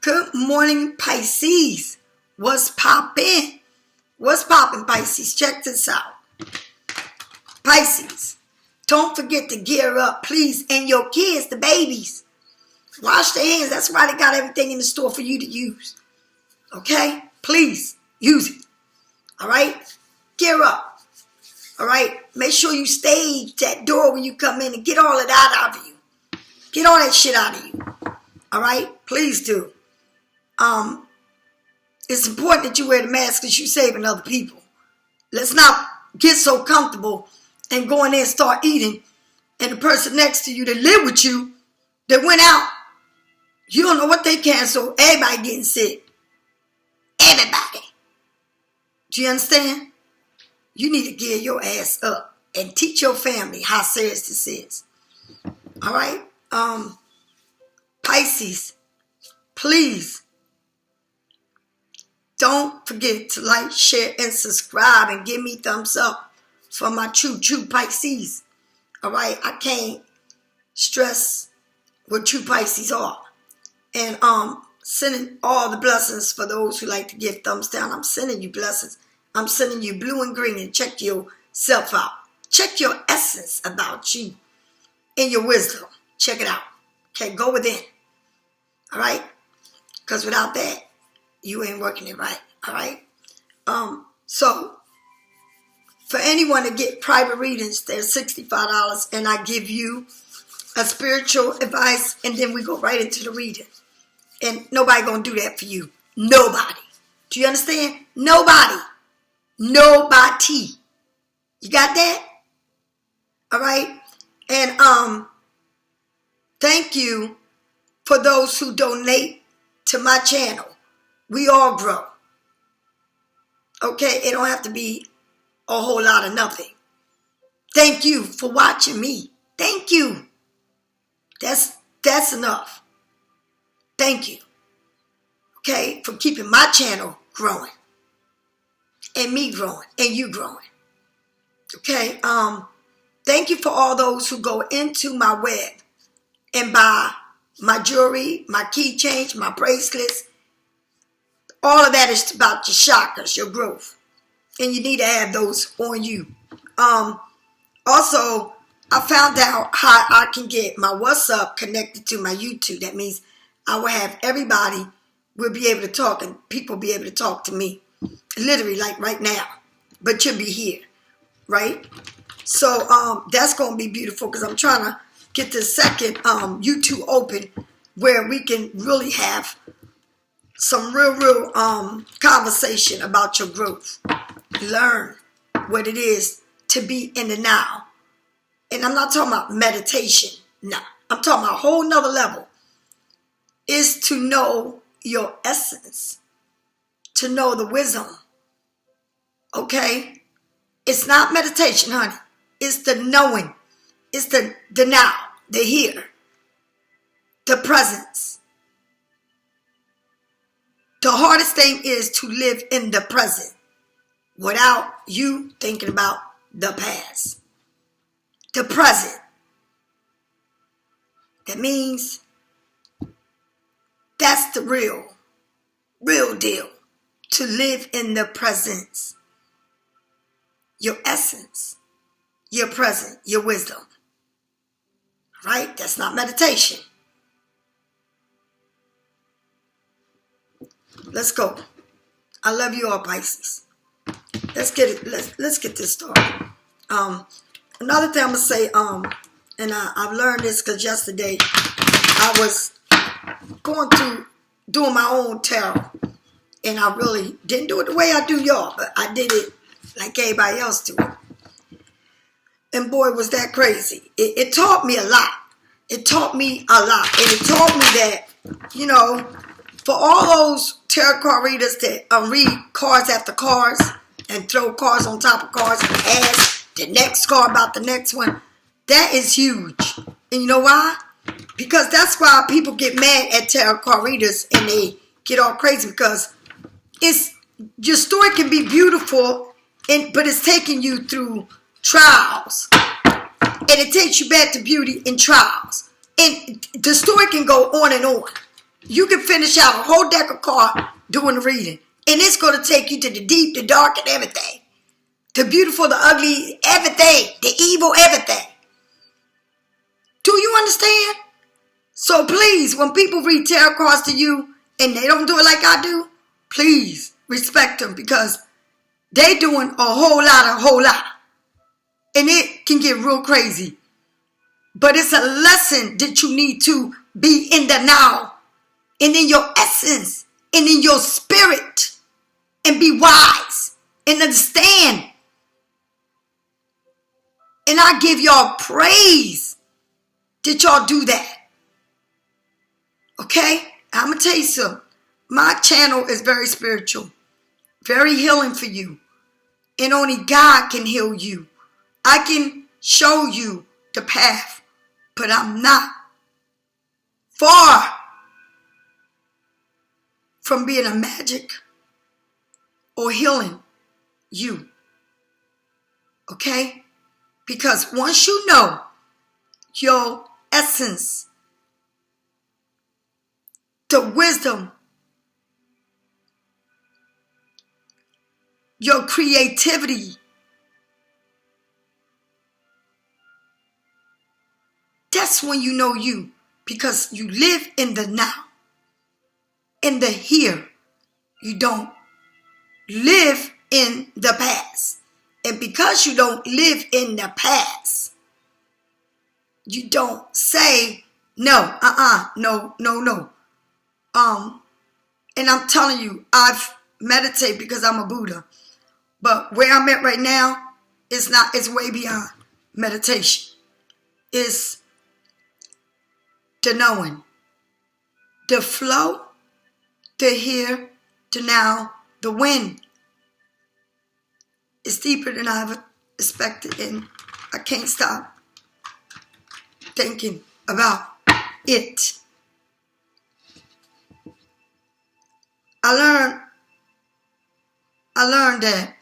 Good morning, Pisces. What's poppin'? What's poppin', Pisces? Check this out. Pisces, don't forget to gear up, please. And your kids, the babies, wash their hands. That's why they got everything in the store for you to use. Okay? Please, use it. All right? Gear up. All right? Make sure you stage that door when you come in and get all of that out of you. Get all that shit out of you. All right? Please do. It's important that you wear the mask because you're saving other people. Let's not get so comfortable and go in there and start eating, and the person next to you that live with you that went out, you don't know what they can, so everybody getting sick. Everybody. Do you understand? You need to gear your ass up and teach your family how serious this is. All right? Pisces, please don't forget to like, share, and subscribe and give me thumbs up for my true Pisces. All right? I can't stress what true Pisces are. And sending all the blessings for those who like to give thumbs down. I'm sending you blessings. I'm sending you blue and green, and check yourself out. Check your essence about you and your wisdom. Check it out. Okay, go within. All right? Because without that, you ain't working it right. All right? So, for anyone to get private readings, they're $65, and I give you a spiritual advice, and then we go right into the reading. And nobody gonna do that for you. Nobody. Do you understand? Nobody. Nobody. You got that? All right? And thank you for those who donate to my channel. We all grow. Okay? It don't have to be a whole lot of nothing. Thank you for watching me. Thank you. That's enough. Thank you. Okay? For keeping my channel growing. And me growing. And you growing. Okay? Thank you for all those who go into my web and buy my jewelry, my keychains, my bracelets. All of that is about your chakras, your growth. And you need to have those on you. Also, I found out how I can get my WhatsApp connected to my YouTube. That means I will have everybody will be able to talk, and people be able to talk to me. Literally, like right now. But you'll be here. Right? So, that's going to be beautiful because I'm trying to get the second YouTube open where we can really have some real conversation about your growth. Learn what it is to be in the now. And I'm not talking about meditation. No. I'm talking about a whole nother level. Is to know your essence. To know the wisdom. Okay? It's not meditation, honey. It's the knowing. It's the now. The here. The presence. The hardest thing is to live in the present without you thinking about the past. The present. That means that's the real deal. To live in the presence. Your essence. Your present. Your wisdom. Right? That's not meditation. Let's go. I love you all, Pisces. Let's get it. Let's get this started. Another thing I'm gonna say. And I've learned this because yesterday I was going through doing my own tarot, and I really didn't do it the way I do y'all, but I did it like everybody else do it. And boy, was that crazy. It taught me a lot. It taught me a lot, and it taught me that, you know, for all those tarot card readers that read cards after cards and throw cards on top of cards and ask the next card about the next one, that is huge. And you know why? Because that's why people get mad at tarot card readers and they get all crazy, because your story can be beautiful, but it's taking you through trials. And it takes you back to beauty in trials. And the story can go on and on. You can finish out a whole deck of cards doing the reading. And it's going to take you to the deep, the dark, and everything. The beautiful, the ugly, everything. The evil, everything. Do you understand? So please, when people read tarot cards to you and they don't do it like I do, please respect them, because they doing a whole lot. And it can get real crazy. But it's a lesson that you need to be in the now, and in your essence, and in your spirit, and be wise and understand. And I give y'all praise that y'all do that. Okay? I'm going to tell you something. My channel is very spiritual, very healing for you. And only God can heal you. I can show you the path, but I'm not far from being a magic or healing you. Okay? Because once you know your essence, the wisdom, your creativity, that's when you know you. Because you live in the now, in the here. You don't live in the past. And because you don't live in the past, you don't say no, no. And I'm telling you, I've meditated because I'm a Buddha. But where I'm at right now, it's way beyond meditation. It's the knowing, the flow, the here, the now, the when. It's deeper than I ever expected, and I can't stop thinking about it. I learned that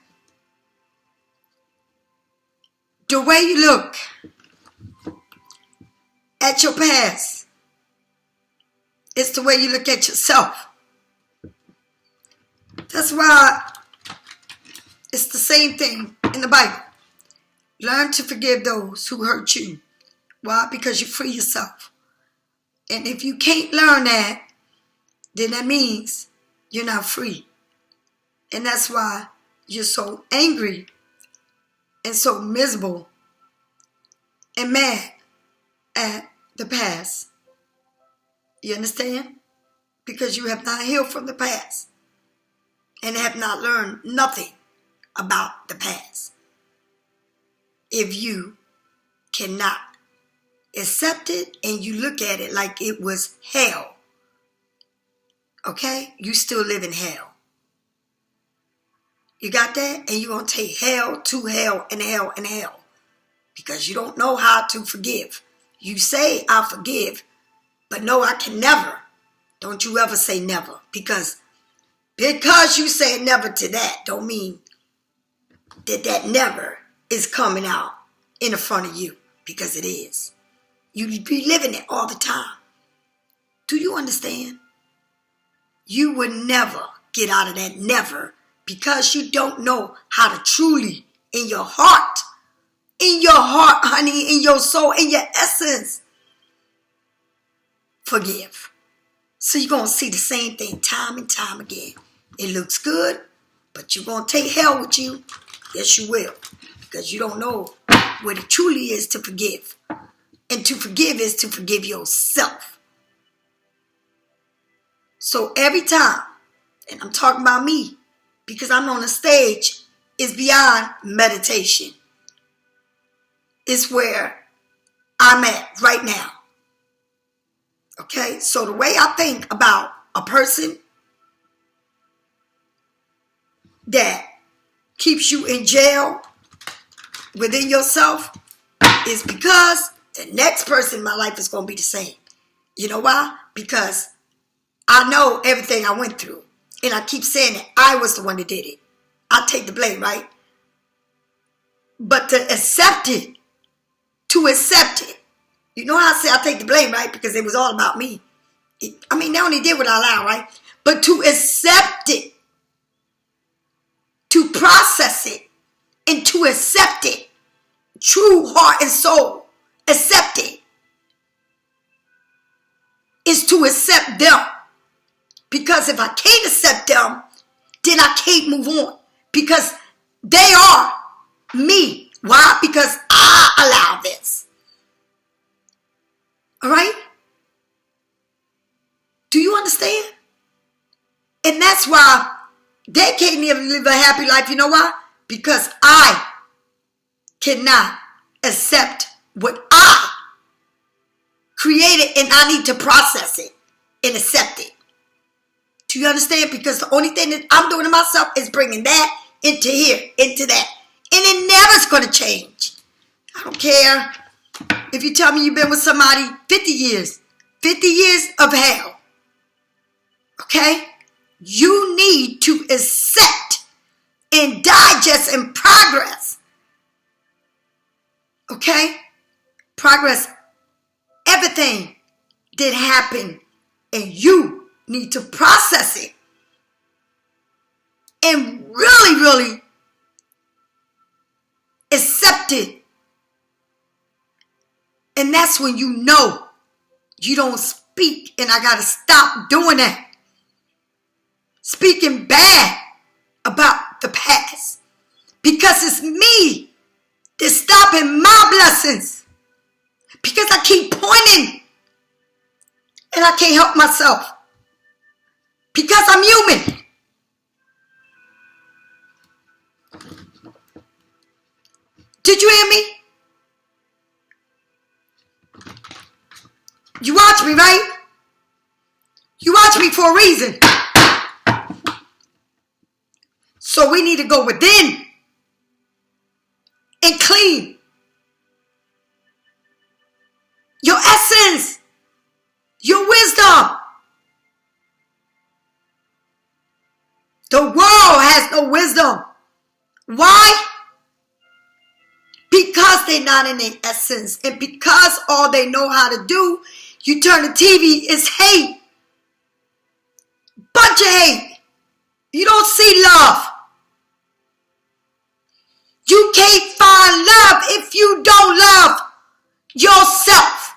the way you look at your past, it's the way you look at yourself. That's why it's the same thing in the Bible. Learn to forgive those who hurt you. Why? Because you free yourself. And if you can't learn that, then that means you're not free. And that's why you're so angry and so miserable and mad at the past. You understand? Because you have not healed from the past and have not learned nothing about the past. If you cannot accept it and you look at it like it was hell, okay? You still live in hell. You got that? And you're going to take hell to hell and hell and hell because you don't know how to forgive. You say, I forgive, but no, I can never. Don't you ever say never, because you say never to that don't mean that never is coming out in the front of you, because it is. You be living it all the time. Do you understand? You would never get out of that never, because you don't know how to truly, in your heart, honey, in your soul, in your essence, forgive. So you're going to see the same thing time and time again. It looks good, but you're going to take hell with you. Yes, you will, because you don't know what it truly is to forgive. And to forgive is to forgive yourself. So every time, and I'm talking about me, because I'm on a stage, is beyond meditation. It's where I'm at right now. Okay, so the way I think about a person that keeps you in jail within yourself is because the next person in my life is going to be the same. You know why? Because I know everything I went through. And I keep saying that I was the one that did it. I take the blame, right? But to accept it, you know how I say I take the blame, right? Because it was all about me. I mean, they only did what I allowed, right? But to accept it, to process it, and to accept it, true heart and soul, accept it, is to accept them. Because if I can't accept them, then I can't move on. Because they are me. Why? Because I allow this. All right? Do you understand? And that's why they can't even live a happy life. You know why? Because I cannot accept what I created, and I need to process it and accept it. Do you understand? Because the only thing that I'm doing to myself is bringing that into here, into that. And it never's going to change. I don't care if you tell me you've been with somebody 50 years. 50 years of hell. Okay? You need to accept and digest and progress. Okay? Progress everything that happened, and you need to process it and really, really accept it. And that's when you know you don't speak, and I got to stop doing that. Speaking bad about the past, because it's me that's stopping my blessings, because I keep pointing and I can't help myself, because I'm human. Did you hear me? You watch me, right? You watch me for a reason. So we need to go within and clean your essence, your wisdom. The world has no wisdom. Why? Because they're not in their essence, and because all they know how to do, you turn the TV, is hate. Bunch of hate. You don't see love. You can't find love if you don't love yourself.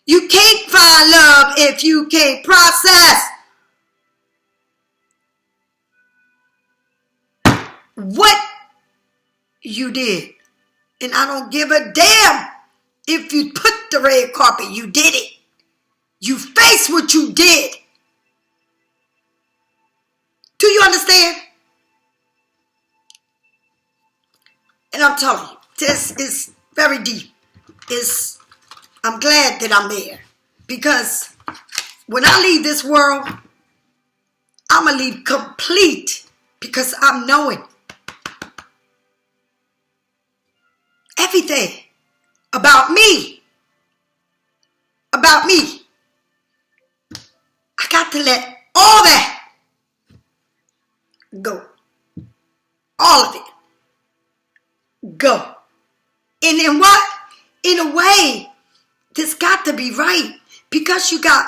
You can't find love if you can't process what you did. And I don't give a damn if you put the red carpet. You did it. You face what you did. Do you understand? And I'm telling you, this is very deep. I'm glad that I'm there. Because when I leave this world, I'm going to leave complete. Because I'm knowing everything about me. About me. I got to let all that go. All of it. Go. And in what? In a way that's got to be right. Because you got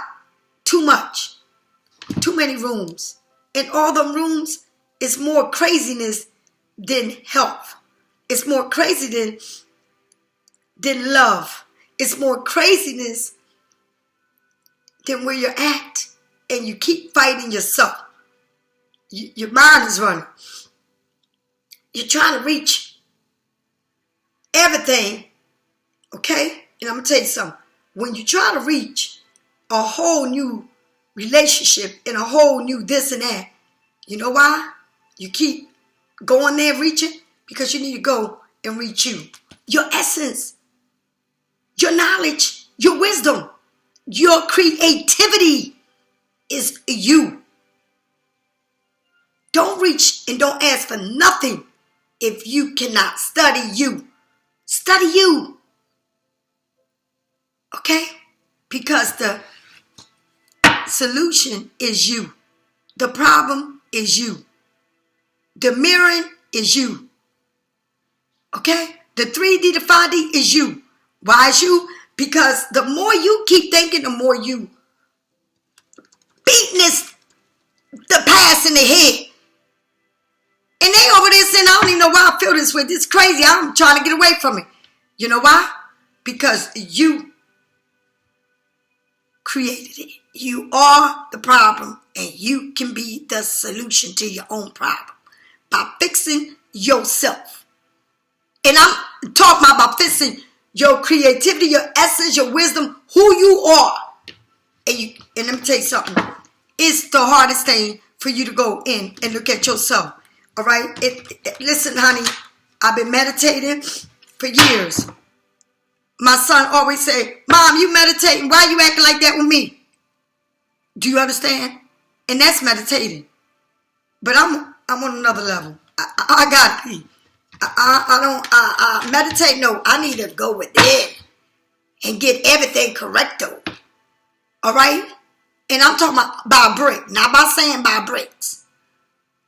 too much. Too many rooms. And all them rooms is more craziness than health. It's more crazy than love. It's more craziness than where you're at. And you keep fighting yourself. Your mind is running. You're trying to reach everything. Okay? And I'm going to tell you something. When you try to reach a whole new relationship and a whole new this and that, you know why? You keep going there reaching? Because you need to go and reach you. Your essence. Your knowledge. Your wisdom. Your creativity is you. Don't reach and don't ask for nothing if you cannot study you. Study you. Okay? Because the solution is you. The problem is you. The mirroring is you. Okay? The 3D, the 5D is you. Why is you? Because the more you keep thinking, the more you witness the past in the head. And they over there saying, I don't even know why I feel this way. This is crazy. I'm trying to get away from it. You know why? Because you created it. You are the problem, and you can be the solution to your own problem by fixing yourself. And I'm talking about fixing your creativity, your essence, your wisdom, who you are. And let me tell you something. It's the hardest thing for you to go in and look at yourself. All right? Listen, honey, I've been meditating for years. My son always say, Mom, you meditating. Why you acting like that with me? Do you understand? And that's meditating. But I'm on another level. I got to be. I meditate. No, I need to go within and get everything correct though. All right? And I'm talking about by brick, not by saying by bricks.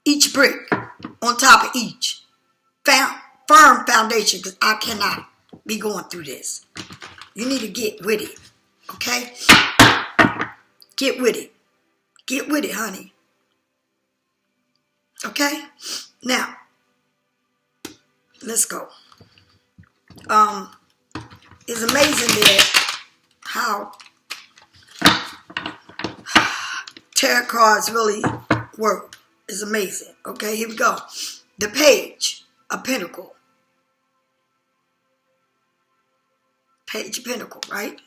Each brick on top of each. Firm foundation, because I cannot be going through this. You need to get with it. Okay? Get with it. Get with it, honey. Okay? Now, let's go. It's amazing that how tarot cards really work. It's amazing. Okay, here we go. The Page of Pentacle. Page of Pentacle, right?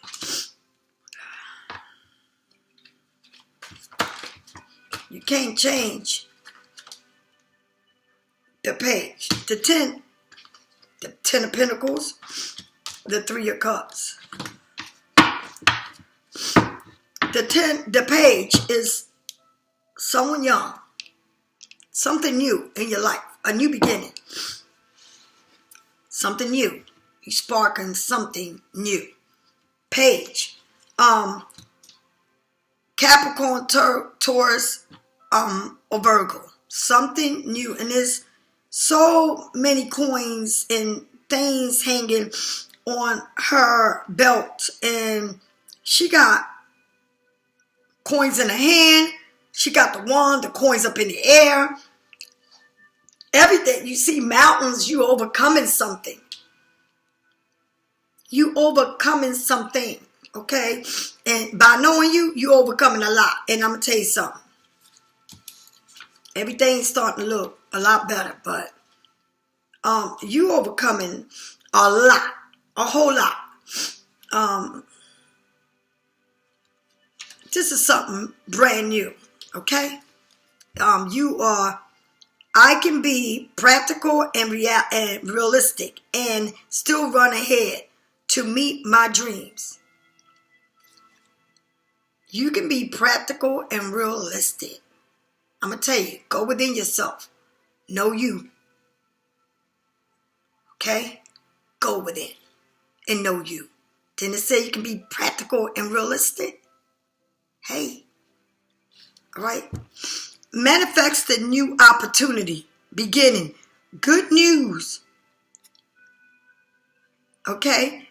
You can't change the page. The 10 of Pentacles, the 3 of Cups. The page is someone young, something new in your life, a new beginning, something new. You're sparking something new. Page, Capricorn, Taurus, or Virgo, something new, and there's so many coins and things hanging on her belt, and she got coins in her hand. She got the wand, the coins up in the air. Everything. You see mountains, you overcoming something. You overcoming something, okay? And by knowing you overcoming a lot. And I'm going to tell you something. Everything's starting to look a lot better, but you overcoming a lot, a whole lot. This is something brand new, okay? I can be practical and realistic and still run ahead to meet my dreams. You can be practical and realistic. I'm going to tell you, go within yourself. Know you. Okay? Go within and know you. Didn't it say you can be practical and realistic? Hey. All right? Manifest the new opportunity. Beginning. Good news. Okay?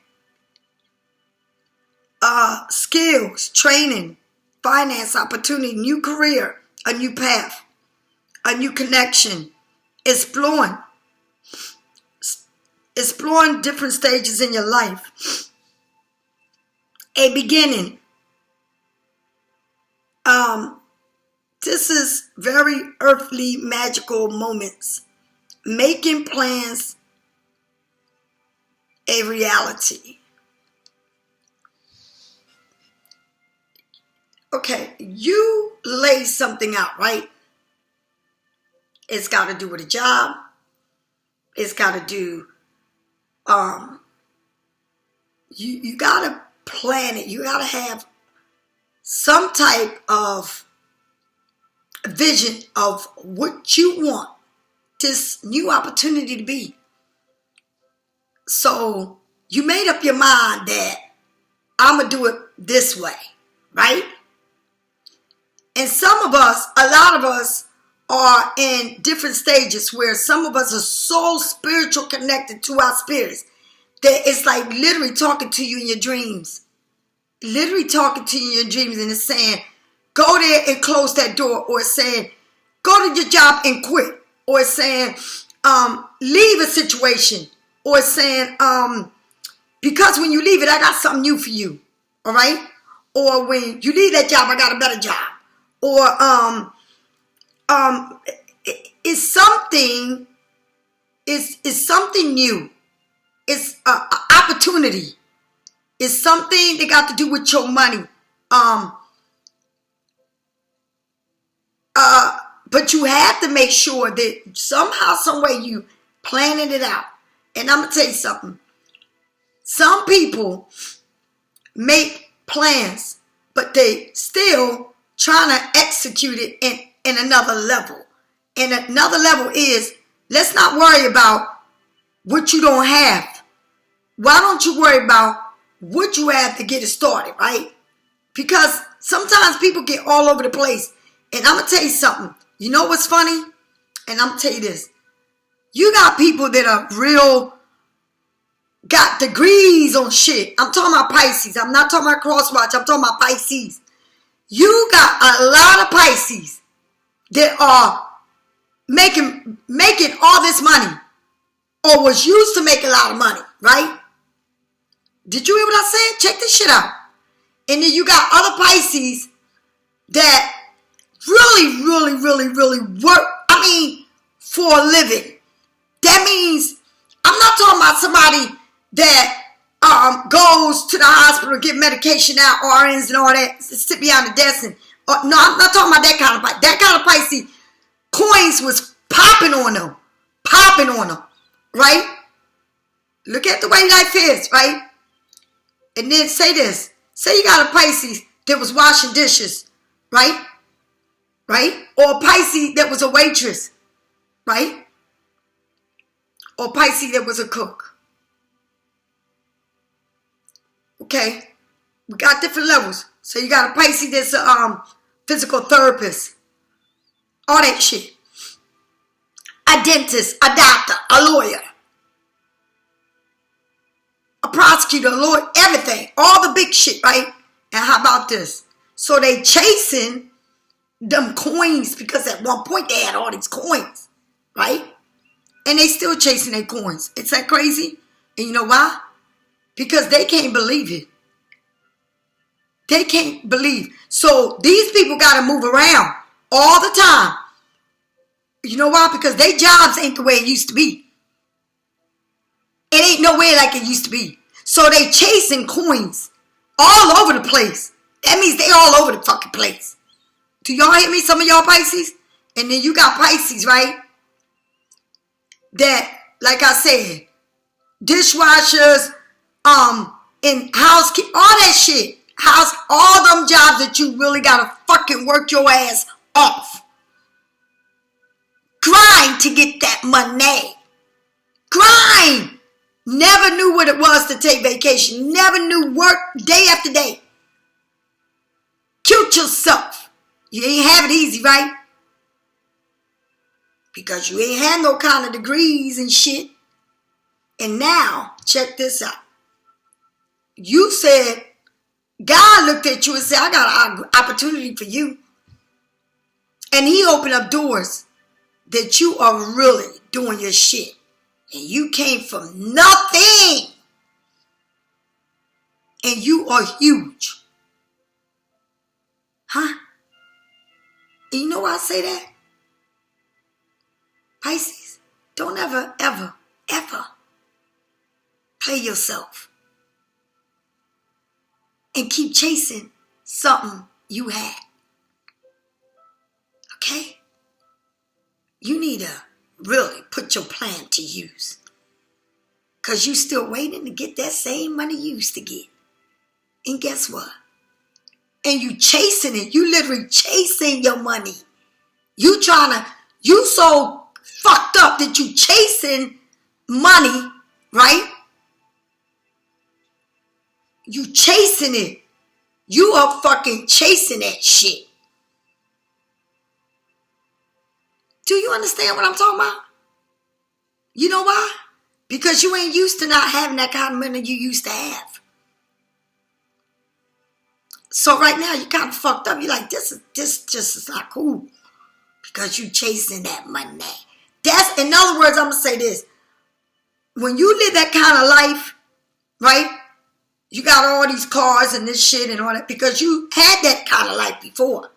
Skills, training, finance, opportunity, new career, a new path, a new connection, exploring different stages in your life, a beginning. This is very earthly, magical moments, making plans a reality. Okay, you lay something out, right? It's got to do with a job. It's got to do, you got to plan it. You got to have some type of vision of what you want this new opportunity to be. So you made up your mind that I'm going to do it this way, right? And some of us, a lot of us are in different stages where some of us are so spiritual connected to our spirits that it's like literally talking to you in your dreams. Literally talking to you in your dreams, and it's saying, go there and close that door, or it's saying go to your job and quit, or it's saying leave a situation, or it's saying because when you leave it, I got something new for you, all right? Or when you leave that job, I got a better job, or it's something new. It's an opportunity. It's something that got to do with your money. But you have to make sure that somehow, some way you planning it out. And I'm going to tell you something. Some people make plans, but they still trying to execute it in another level. And another level is, let's not worry about what you don't have. Why don't you worry about what you have to get it started, right? Because sometimes people get all over the place. And I'm going to tell you something. You know what's funny? And I'm going to tell you this. You got people that are got degrees on shit. I'm talking about Pisces. I'm not talking about crosswatch. I'm talking about Pisces. You got a lot of Pisces that are making all this money, or was used to make a lot of money, right? Did you hear what I said? Check this shit out. And then you got other Pisces that really work, for a living. That means, I'm not talking about somebody that goes to the hospital, get medication out, RNs and all that, sit behind the desk. No, I'm not talking about that kind of Pisces. That kind of Pisces, coins was popping on them, right? Look at the way life is, right? And then say this. Say you got a Pisces that was washing dishes, right? Right? Or a Pisces that was a waitress, right? Or a Pisces that was a cook. Okay? We got different levels. So you got a Pisces that's a physical therapist. All that shit. A dentist, a doctor, a lawyer. A prosecutor, a lawyer, everything. All the big shit, right? And how about this? So they chasing them coins, because at one point they had all these coins, right? And they still chasing their coins. It's that crazy? And you know why? Because they can't believe it. They can't believe. So these people got to move around all the time. You know why? Because their jobs ain't the way it used to be. It ain't no way like it used to be. So they chasing coins all over the place. That means they all over the fucking place. Do y'all hear me? Some of y'all Pisces? And then you got Pisces, right? That, like I said, dishwashers, in housekeeping, all that shit. All them jobs that you really gotta fucking work your ass off. Grind to get that money. Grind. Never knew what it was to take vacation. Never knew work day after day. Cute yourself. You ain't have it easy, right? Because you ain't had no kind of degrees and shit. And now, check this out. You said, God looked at you and said, I got an opportunity for you. And he opened up doors that you are really doing your shit. And you came from nothing. And you are huge. Huh? And you know why I say that? Pisces, don't ever play yourself. And keep chasing something you had. Okay? You need to really put your plan to use. Because you still waiting to get that same money you used to get. And guess what? And you chasing it. You literally chasing your money. You so fucked up that you chasing money, right? You chasing it. You are fucking chasing that shit. Do you understand what I'm talking about? You know why? Because you ain't used to not having that kind of money you used to have. So right now, you kind of fucked up. You're like, this just is not cool. Because you chasing that money. That's, in other words, I'm going to say this. When you live that kind of life, right? You got all these cars and this shit and all that because you had that kind of life before.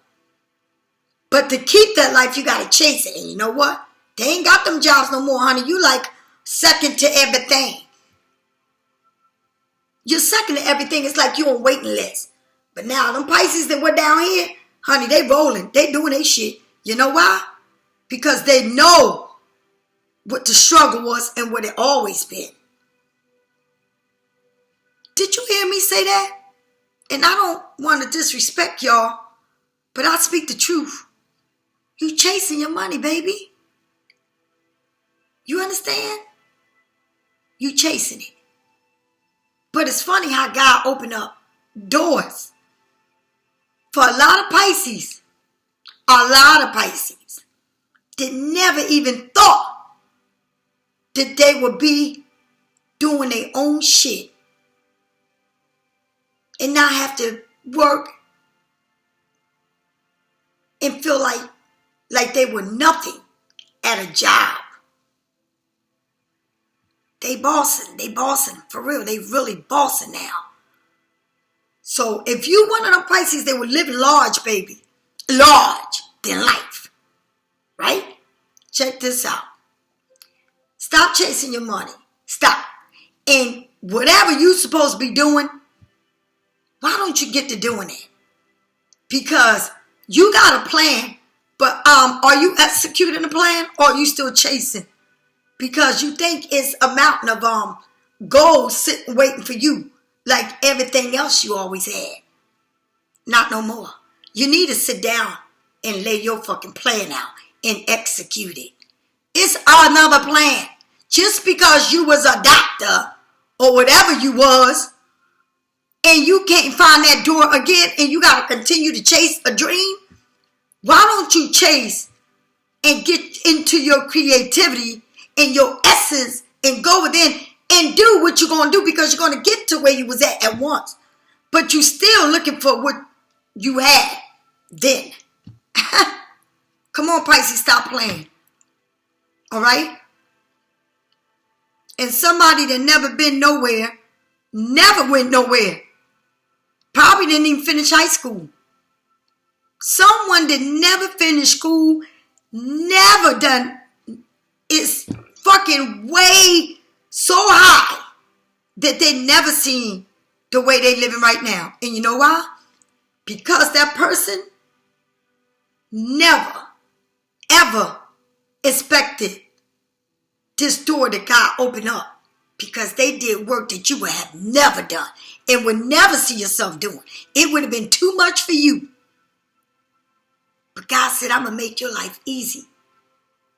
But to keep that life, you got to chase it. And you know what? They ain't got them jobs no more, honey. You like second to everything. You're second to everything. It's like you on waiting list. But now, them Pisces that were down here, honey, they rolling. They doing their shit. You know why? Because they know what the struggle was and what it always been. Did you hear me say that? And I don't want to disrespect y'all, but I speak the truth. You chasing your money, baby. You understand? You chasing it. But it's funny how God opened up doors for a lot of Pisces. A lot of Pisces that never even thought that they would be doing their own shit and not have to work and feel like they were nothing at a job. They bossing, for real. They really bossing now. So if you one of them Pisces, they were living large, baby. Large than life. Right? Check this out. Stop chasing your money. Stop. And whatever you supposed to be doing, why don't you get to doing it? Because you got a plan, but are you executing the plan or are you still chasing? Because you think it's a mountain of gold sitting waiting for you like everything else you always had. Not no more. You need to sit down and lay your fucking plan out and execute it. It's another plan. Just because you was a doctor or whatever you was and you can't find that door again and you got to continue to chase a dream, why don't you chase and get into your creativity and your essence and go within and do what you're going to do because you're going to get to where you was at once. But you still looking for what you had then. Come on, Pisces, stop playing. All right? And somebody that never been nowhere, never went nowhere, probably didn't even finish high school. Someone that never finished school, never done, is fucking way so high that they never seen the way they living right now. And you know why? Because that person never, ever expected this door that God opened up. Because they did work that you would have never done and would never see yourself doing. It would have been too much for you. But God said, I'm going to make your life easy.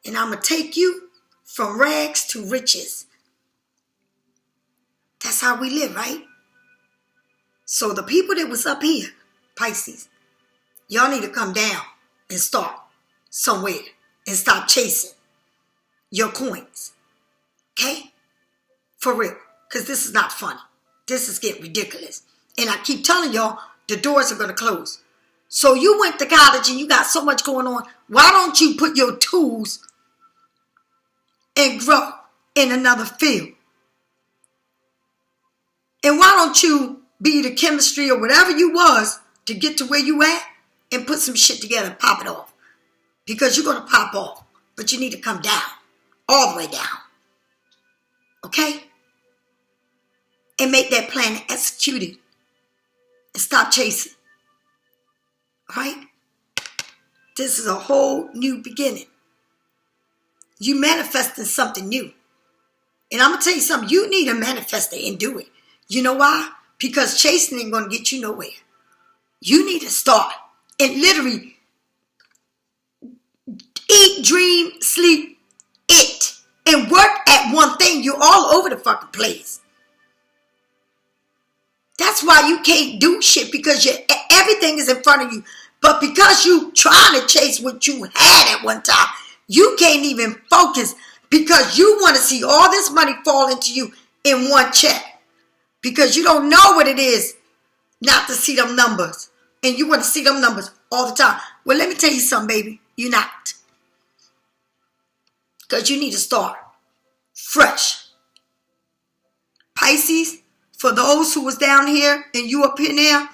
And I'm going to take you from rags to riches. That's how we live, right? So the people that was up here, Pisces, y'all need to come down and start somewhere and stop chasing your coins. Okay? For real. Because this is not funny. This is getting ridiculous. And I keep telling y'all, the doors are going to close. So you went to college and you got so much going on. Why don't you put your tools and grow in another field? And why don't you be the chemistry or whatever you was to get to where you at and put some shit together and pop it off? Because you're going to pop off. But you need to come down. All the way down. Okay? And make that plan and execute it. And stop chasing. Right? This is a whole new beginning. You manifesting something new. And I'm going to tell you something. You need to manifest it and do it. You know why? Because chasing ain't going to get you nowhere. You need to start and literally eat, dream, sleep, it. And work at one thing. You're all over the fucking place. That's why you can't do shit because everything is in front of you. But because you trying to chase what you had at one time, you can't even focus because you want to see all this money fall into you in one check. Because you don't know what it is not to see them numbers. and you want to see them numbers all the time. Well, let me tell you something, baby. You're not. Because you need to start fresh. Pisces, for those who was down here and you up here now,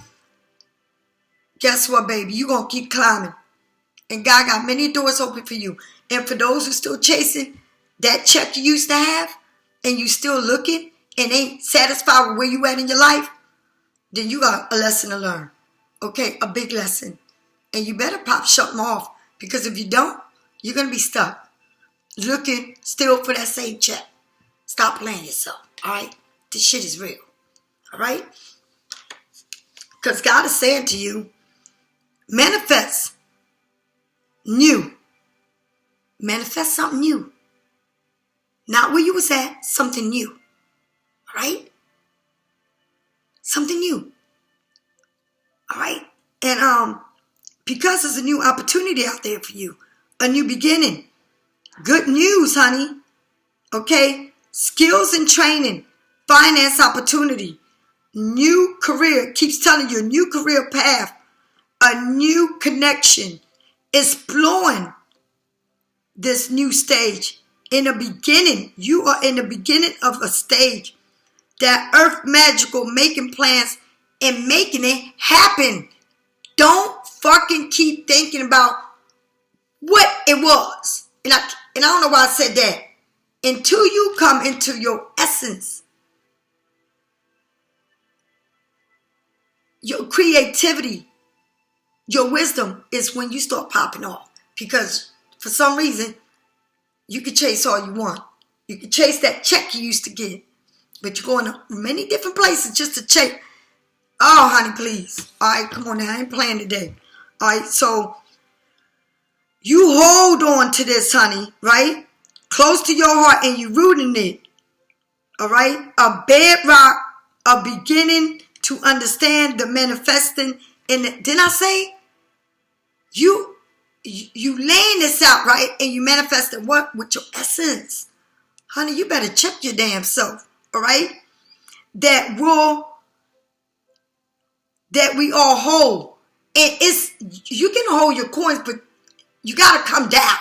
guess what, baby? You're going to keep climbing. And God got many doors open for you. And for those who still chasing that check you used to have, and you still looking and ain't satisfied with where you at in your life, then you got a lesson to learn. Okay, a big lesson. And you better pop something off. Because if you don't, you're going to be stuck. Looking still for that same check. Stop playing yourself. All right? This shit is real. All right? Because God is saying to you, manifest new. Manifest something new. Not where you was at, something new. All right? Something new. All right? And because there's a new opportunity out there for you. A new beginning. Good news, honey. Okay? Skills and training. Finance opportunity. New career. Keeps telling you a new career path. A new connection. Exploring this new stage. In the beginning. You are in the beginning of a stage. That earth magical, making plans and making it happen. Don't fucking keep thinking about what it was. And I don't know why I said that. Until you come into your essence, your creativity, your wisdom is when you start popping off. Because for some reason, you can chase all you want. You can chase that check you used to get. But you're going to many different places just to chase. Oh, honey, please. All right, come on now. I ain't playing today. All right, so you hold on to this, honey, right? Close to your heart, and you're rooting it. All right? A bedrock, a beginning to understand the manifesting. And didn't I say? You laying this out, right? And you manifesting what? With your essence. Honey, you better check your damn self. All right? That we all hold. And you can hold your coins, but you got to come down.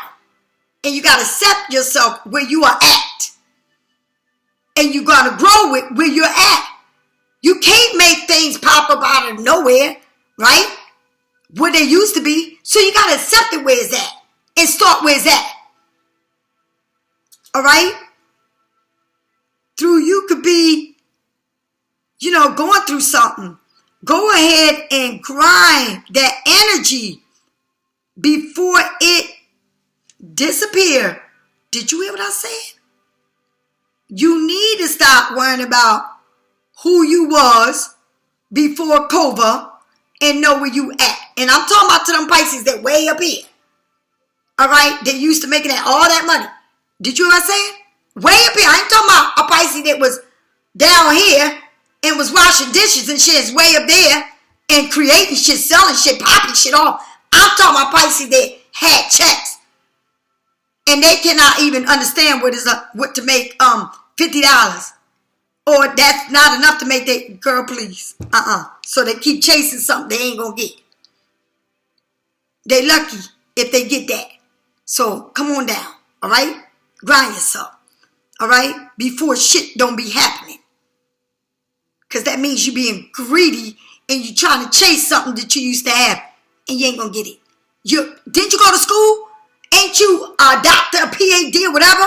And you got to accept yourself where you are at. And you got to grow with where you're at. You can't make things pop up out of nowhere, right? Where they used to be. So you got to accept it where it's at. And start where it's at. All right? You could be, going through something. Go ahead and grind that energy before it disappear. Did you hear what I said? You need to stop worrying about who you was before COVID and know where you at. And I'm talking about to them Pisces that way up here. All right? They used to making all that money. Did you hear what I said? Way up here. I ain't talking about a Pisces that was down here and was washing dishes and shit is way up there and creating shit, selling shit, popping shit off. I'm talking about Pisces that had checks and they cannot even understand what to make $50 or that's not enough to make that girl please. So they keep chasing something they ain't gonna get. They lucky if they get that. So come on down, all right? Grind yourself, all right? Before shit don't be happening. Because that means you being greedy and you trying to chase something that you used to have and you ain't going to get it. Didn't you go to school? Ain't you a doctor, a PhD or whatever?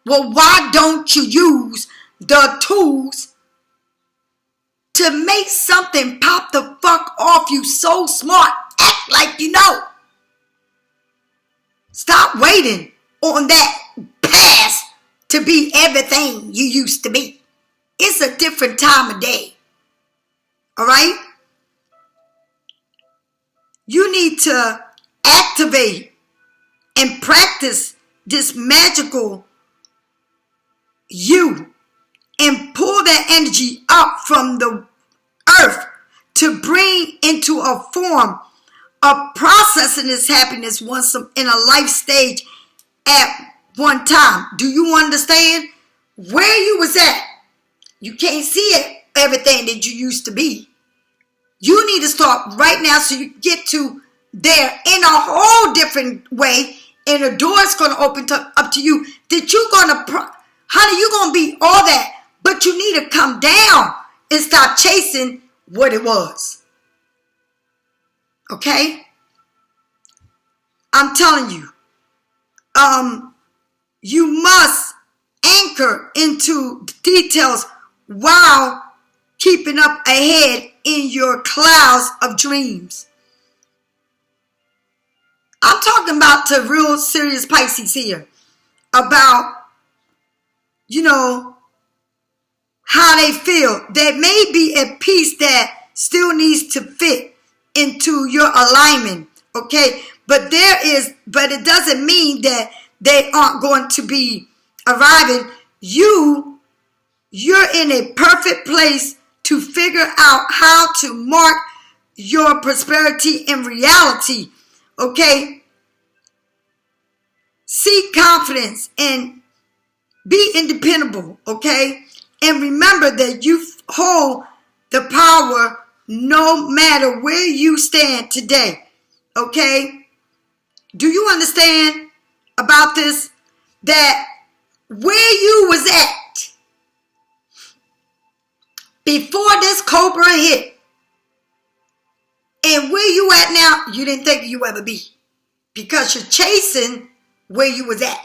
Well, why don't you use the tools to make something pop the fuck off you so smart? Act like you know. Stop waiting on that past to be everything you used to be. It's a different time of day. All right? You need to activate and practice this magical you and pull that energy up from the earth to bring into a form of processing this happiness once in a life stage at one time. Do you understand where you was at? You can't see it, everything that you used to be. You need to start right now so you get to there in a whole different way, and the door is going to open up to you that you're going to, honey, you're going to be all that, but you need to come down and stop chasing what it was. Okay? I'm telling you, you must anchor into details while keeping up ahead in your clouds of dreams. I'm talking about to real serious Pisces here. About, how they feel. There may be a piece that still needs to fit into your alignment. Okay? But it doesn't mean that they aren't going to be arriving. You're in a perfect place to figure out how to mark your prosperity in reality. Okay? Seek confidence and be independable. Okay? And remember that you hold the power no matter where you stand today. Okay? Do you understand about this? That where you was at before this Cobra hit and where you at now, you didn't think you ever be. Because you're chasing where you was at.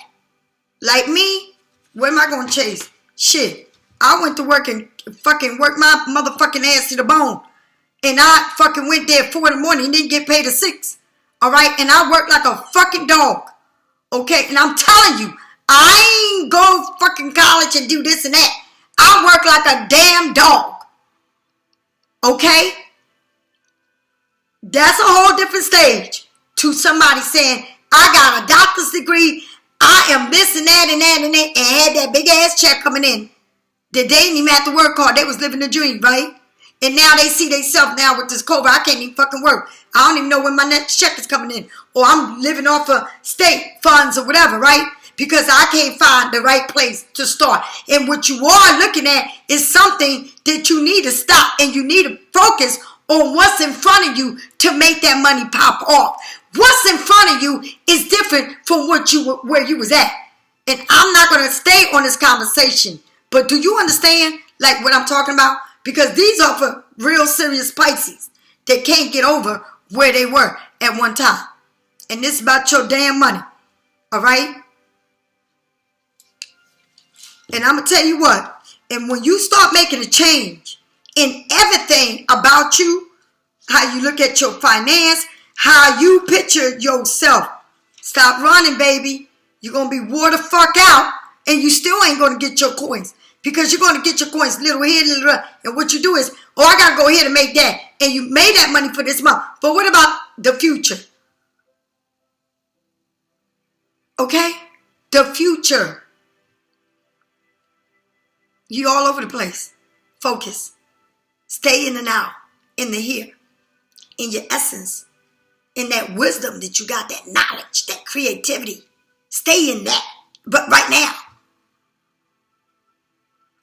Like me, where am I going to chase? Shit. I went to work and fucking worked my motherfucking ass to the bone. And I fucking went there at 4 in the morning and didn't get paid at 6. Alright? And I worked like a fucking dog. Okay? And I'm telling you, I ain't go fucking college and do this and that. I work like a damn dog. Okay? That's a whole different stage to somebody saying, I got a doctor's degree, I am this and that and that and that, and had that big ass check coming in. That they didn't even have to work hard. They was living the dream, right? And now they see themselves now with this COVID. I can't even fucking work. I don't even know when my next check is coming in. Or I'm living off of state funds or whatever, right? Because I can't find the right place to start. And what you are looking at is something that you need to stop. And you need to focus on what's in front of you to make that money pop off. What's in front of you is different from where you was at. And I'm not going to stay on this conversation. But do you understand like what I'm talking about? Because these are for real serious Pisces that can't get over where they were at one time. And this is about your damn money. All right? And I'm going to tell you what. And when you start making a change in everything about you, how you look at your finance, how you picture yourself, stop running, baby. You're going to be wore the fuck out and you still ain't going to get your coins. Because you're going to get your coins little here, little there. And what you do is, I got to go ahead and make that. And you made that money for this month. But what about the future? Okay? The future. You all over the place. Focus. Stay in the now. In the here. In your essence. In that wisdom that you got. That knowledge. That creativity. Stay in that. But right now.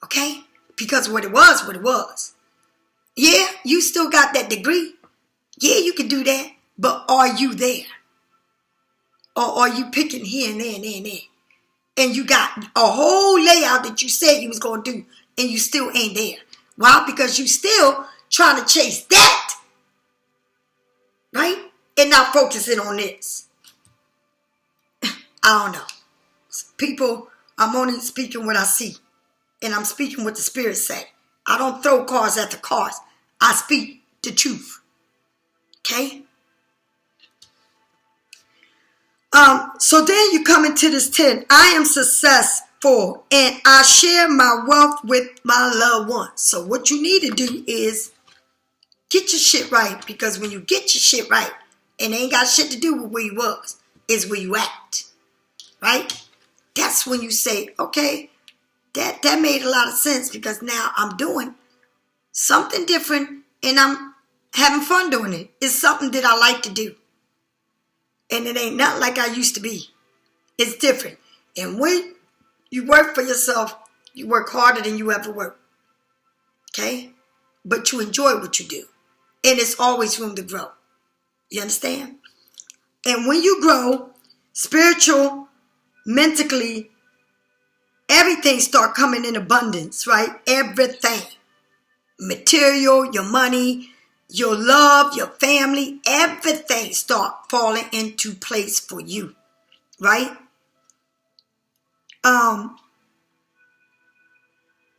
Okay? Because what it was. Yeah, you still got that degree. Yeah, you can do that. But are you there? Or are you picking here and there and there and there? And you got a whole layout that you said you was going to do. And you still ain't there. Why? Because you still trying to chase that. Right? And not focusing on this. I don't know. People, I'm only speaking what I see. And I'm speaking what the Spirit say. I don't throw cards at the cards. I speak the truth. Okay? So then you come into this 10. I am successful and I share my wealth with my loved ones. So what you need to do is get your shit right. Because when you get your shit right, and it ain't got shit to do with where you was, is where you at. Right? That's when you say, okay, that made a lot of sense because now I'm doing something different and I'm having fun doing it. It's something that I like to do. And it ain't nothing like I used to be. It's different. And when you work for yourself, you work harder than you ever worked. Okay? But you enjoy what you do. And there's always room to grow. You understand? And when you grow, spiritual, mentally, everything start coming in abundance, right? Everything. Material, your money, your love, your family, everything start falling into place for you, right?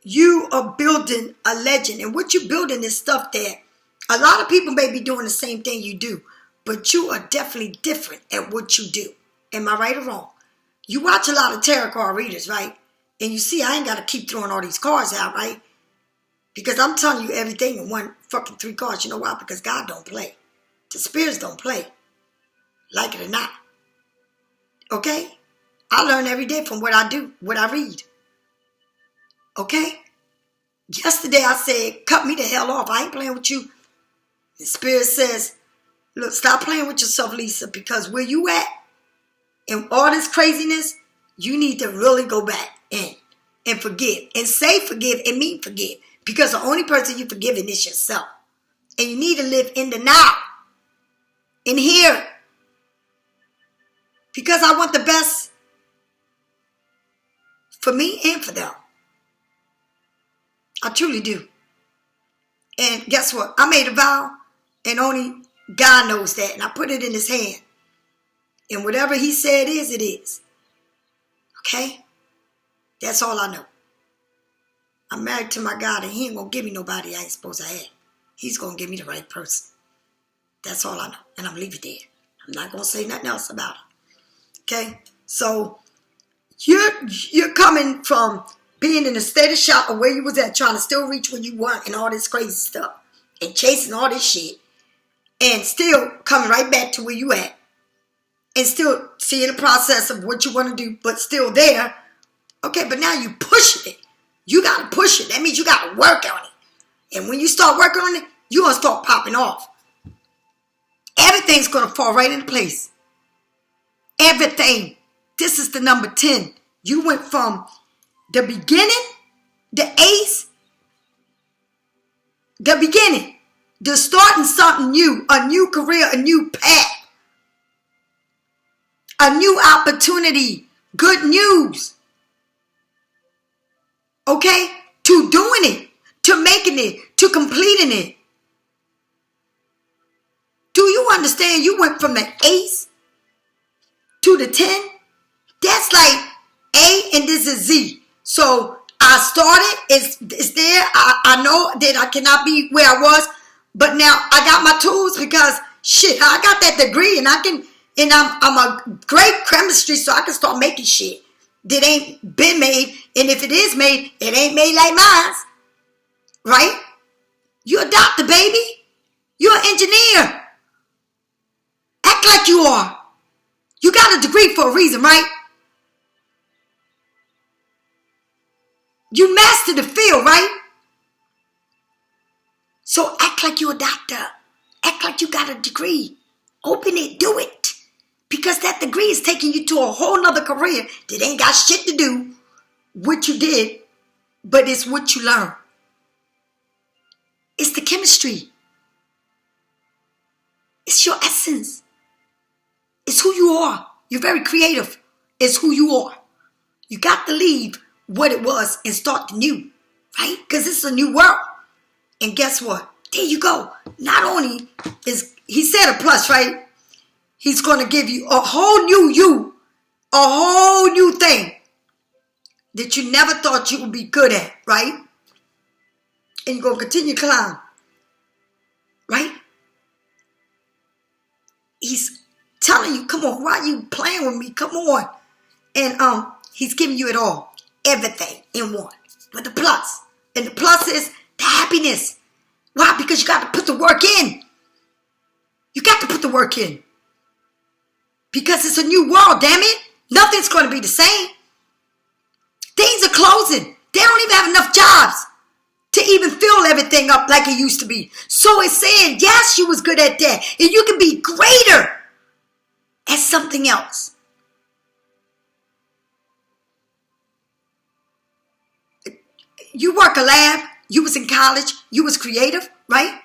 You are building a legend, and what you're building is stuff that a lot of people may be doing the same thing you do, but you are definitely different at what you do. Am I right or wrong? You watch a lot of tarot card readers, right? And you see I ain't got to keep throwing all these cards out, right? Because I'm telling you everything in one fucking 3 cards. You know why? Because God don't play. The spirits don't play. Like it or not. Okay? I learn every day from what I do, what I read. Okay? Yesterday I said, cut me the hell off. I ain't playing with you. The spirit says, look, stop playing with yourself, Lisa, because where you at in all this craziness, you need to really go back in and forgive. And say forgive and mean forgive. Because the only person you're forgiving is yourself. And you need to live in the now. In here. Because I want the best for me and for them. I truly do. And guess what? I made a vow. And only God knows that. And I put it in his hand. And whatever he said is, it is. Okay? That's all I know. I'm married to my God, and he ain't going to give me nobody I ain't supposed to have. He's going to give me the right person. That's all I know. And I'm leaving it there. I'm not going to say nothing else about it. Okay? So, you're coming from being in a state of shock of where you was at, trying to still reach where you want and all this crazy stuff. And chasing all this shit. And still coming right back to where you at. And still seeing the process of what you want to do, but still there. Okay, but now you pushing it. You got to push it. That means you got to work on it. And when you start working on it, you're going to start popping off. Everything's going to fall right into place. Everything. This is the number 10. You went from the beginning, the ace, the beginning, to starting something new, a new career, a new path, a new opportunity, good news. Okay? To doing it, to making it, to completing it. Do you understand? You went from the ace to the 10. That's like A and this is Z. So I started, it's there. I know that I cannot be where I was, but now I got my tools because shit, I got that degree and I'm a great chemistry, so I can start making shit that ain't been made. And if it is made, it ain't made like mine. Right? You're a doctor, baby. You're an engineer. Act like you are. You got a degree for a reason, right? You mastered the field, right? So act like you're a doctor. Act like you got a degree. Open it, do it. Because that degree is taking you to a whole nother career that ain't got shit to do with what you did, but it's what you learn. It's the chemistry. It's your essence. It's who you are. You're very creative. It's who you are. You got to leave what it was and start the new, right? Because it's a new world. And guess what? There you go. Not only is, he said a plus, right? He's going to give you a whole new you, a whole new thing that you never thought you would be good at, right? And you're going to continue to climb, right? He's telling you, come on, why are you playing with me? Come on. And he's giving you it all, everything in one, with the plus. And the plus is the happiness. Why? Because you got to put the work in. You got to put the work in. Because it's a new world, damn it. Nothing's going to be the same. Things are closing. They don't even have enough jobs to even fill everything up like it used to be. So it's saying, yes, you was good at that. And you can be greater at something else. You work a lab. You was in college. You was creative, right?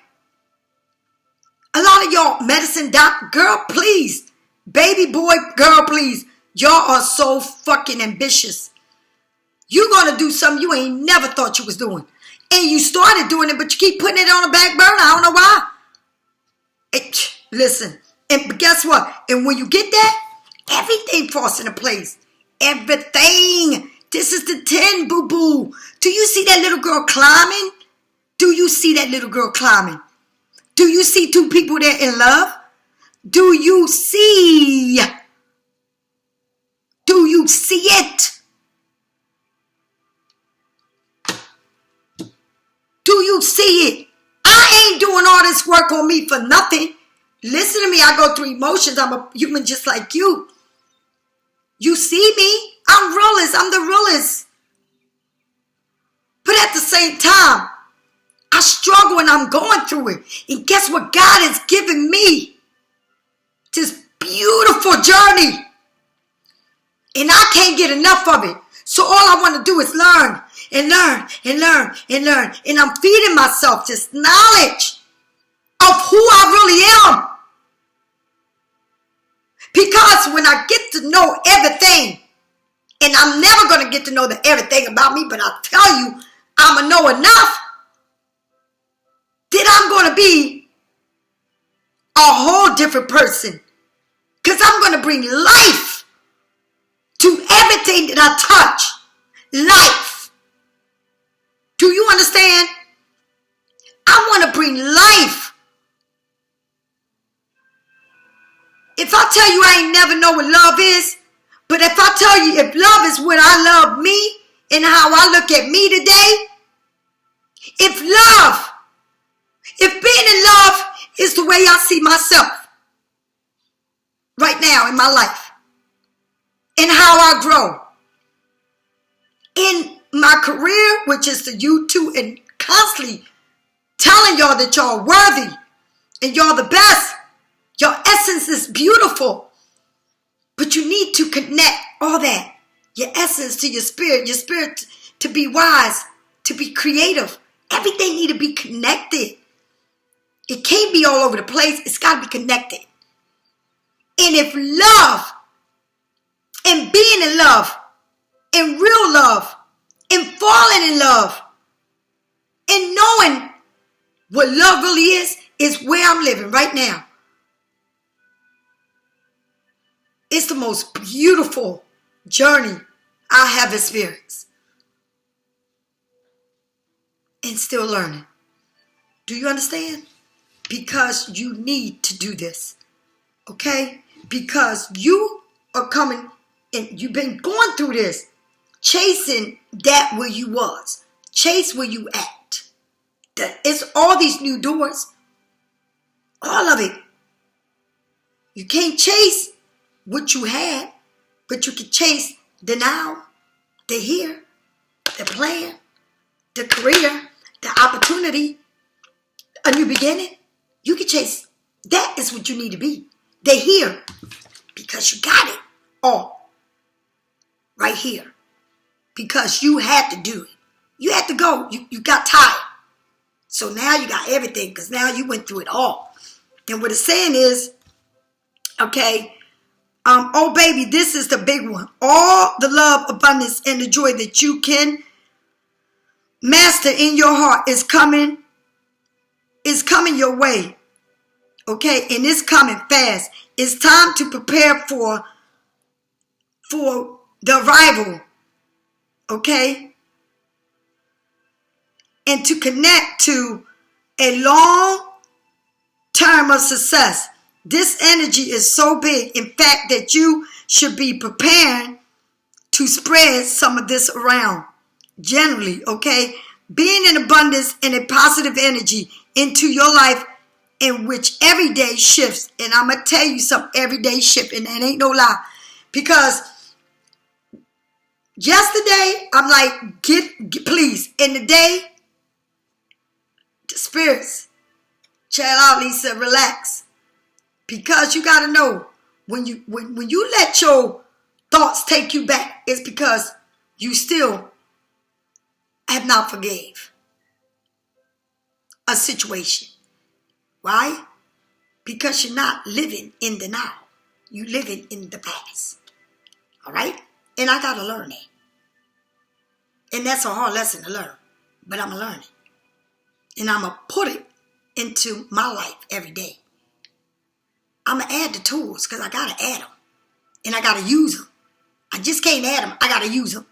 A lot of y'all medicine doc, girl, please. Baby boy, girl, please. Y'all are so fucking ambitious. You're going to do something you ain't never thought you was doing. And you started doing it, but you keep putting it on the back burner. I don't know why. Listen, and guess what? And when you get that, everything falls into place. Everything. This is the 10, boo-boo. Do you see that little girl climbing? Do you see that little girl climbing? Do you see two people there in love? Do you see? Do you see it? Do you see it? I ain't doing all this work on me for nothing. Listen to me. I go through emotions. I'm a human just like you. You see me? I'm realist. I'm the realist. But at the same time, I struggle and I'm going through it. And guess what? God has given me this beautiful journey. And I can't get enough of it. So all I want to do is learn and learn and learn and learn. And I'm feeding myself this knowledge of who I really am. Because when I get to know everything, and I'm never going to get to know everything about me, but I'll tell you, I'm going to know enough that I'm going to be a whole different person. Because I'm going to bring life to everything that I touch. Life. Do you understand? I want to bring life. If I tell you I ain't never know what love is, but if I tell you if love is what I love me and how I look at me today, if being in love is the way I see myself right now in my life and how I grow in my career, which is the YouTube, and constantly telling y'all that y'all worthy and y'all the best. Your essence is beautiful, but you need to connect all that, your essence to your spirit to be wise, to be creative. Everything need to be connected. It can't be all over the place. It's got to be connected. And if love and being in love and real love and falling in love and knowing what love really is where I'm living right now. It's the most beautiful journey I have experienced. And still learning. Do you understand? Because you need to do this. Okay? Because you are coming and you've been going through this. Chasing that where you was. Chase where you at. It's all these new doors. All of it. You can't chase what you had, but you can chase the now, the here, the plan, the career, the opportunity, a new beginning. You can chase. That is what you need to be. The here, because you got it all right here. Because you had to do it. You had to go. You got tired. So now you got everything because now you went through it all. And what it's saying is, okay, oh baby, this is the big one. All the love, abundance, and the joy that you can master in your heart is coming your way. Okay, and it's coming fast. It's time to prepare for the arrival. Okay? And to connect to a long term of success. This energy is so big, in fact, that you should be preparing to spread some of this around. Generally, okay? Being in abundance and a positive energy into your life in which every day shifts. And I'm going to tell you something, every day shift, and that ain't no lie. Because yesterday, I'm like, get please, in the day, the spirits, chill out, Lisa, relax. Because you got to know, when you let your thoughts take you back, it's because you still have not forgave a situation. Why? because you're not living in the now. You're living in the past. All right? And I got to learn it. And that's a hard lesson to learn. But I'm going to learn it. And I'm going to put it into my life every day. I'm going to add the tools because I got to add them. And I got to use them. I just can't add them. I got to use them.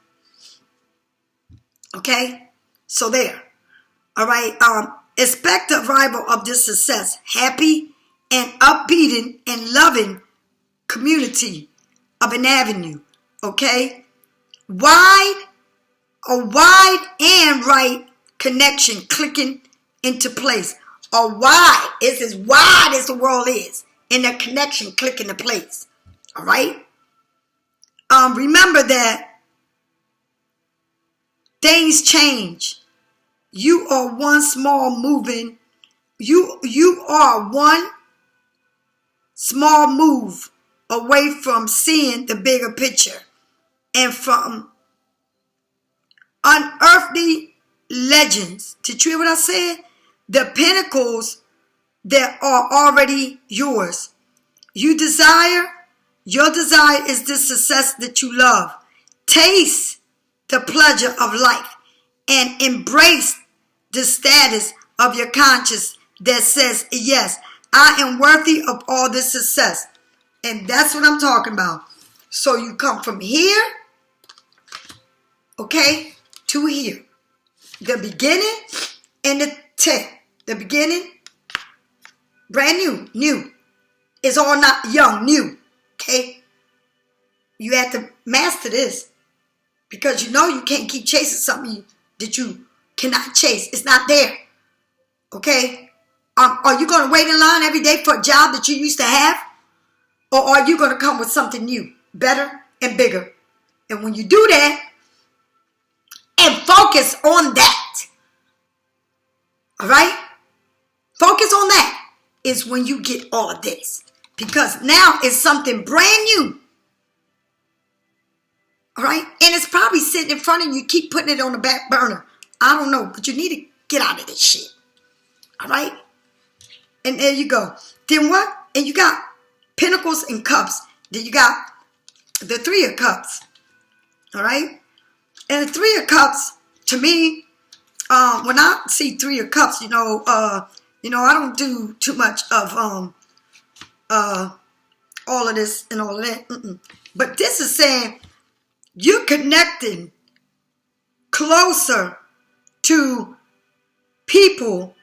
Okay? So there. All right? Expect the arrival of this success. Happy and upbeating and loving community of an avenue. Okay? A wide and right connection clicking into place. A wide. It's as wide as the world is. And that connection clicking into place. All right? Remember that things change. You are one small moving. You are one small move away from seeing the bigger picture and from unearthly legends. Did you hear what I said? The pinnacles that are already yours. Your desire is the success that you love. Taste the pleasure of life and embrace the status of your conscience that says, yes, I am worthy of all this success. And that's what I'm talking about. So you come from here, okay, to here. The beginning and the 10. The beginning, brand new. It's all not young, new. Okay? You have to master this. Because you know you can't keep chasing something that you cannot chase. It's not there. Okay? Are you going to wait in line every day for a job that you used to have? Or are you going to come with something new, better and bigger? And when you do that, and focus on that. All right? Focus on that is when you get all of this. Because now it's something brand new. All right? And it's probably sitting in front of you. Keep putting it on the back burner. I don't know. But you need to get out of this shit. All right? And there you go. Then what? And you got Pentacles and Cups. Then you got the Three of Cups. All right? And the Three of Cups, to me, when I see Three of Cups, I don't do too much of all of this and all of that. But this is saying you're connecting closer to people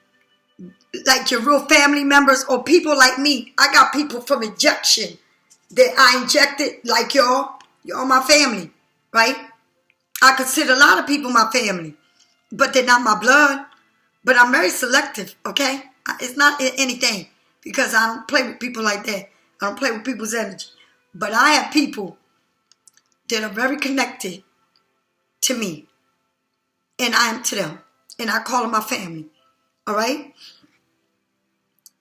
like your real family members or people like me. I got people from injection that I injected like y'all. Y'all my family, right? I consider a lot of people my family, but they're not my blood. But I'm very selective, okay? It's not anything because I don't play with people like that. I don't play with people's energy. But I have people that are very connected to me, and I am to them, and I call them my family, all right?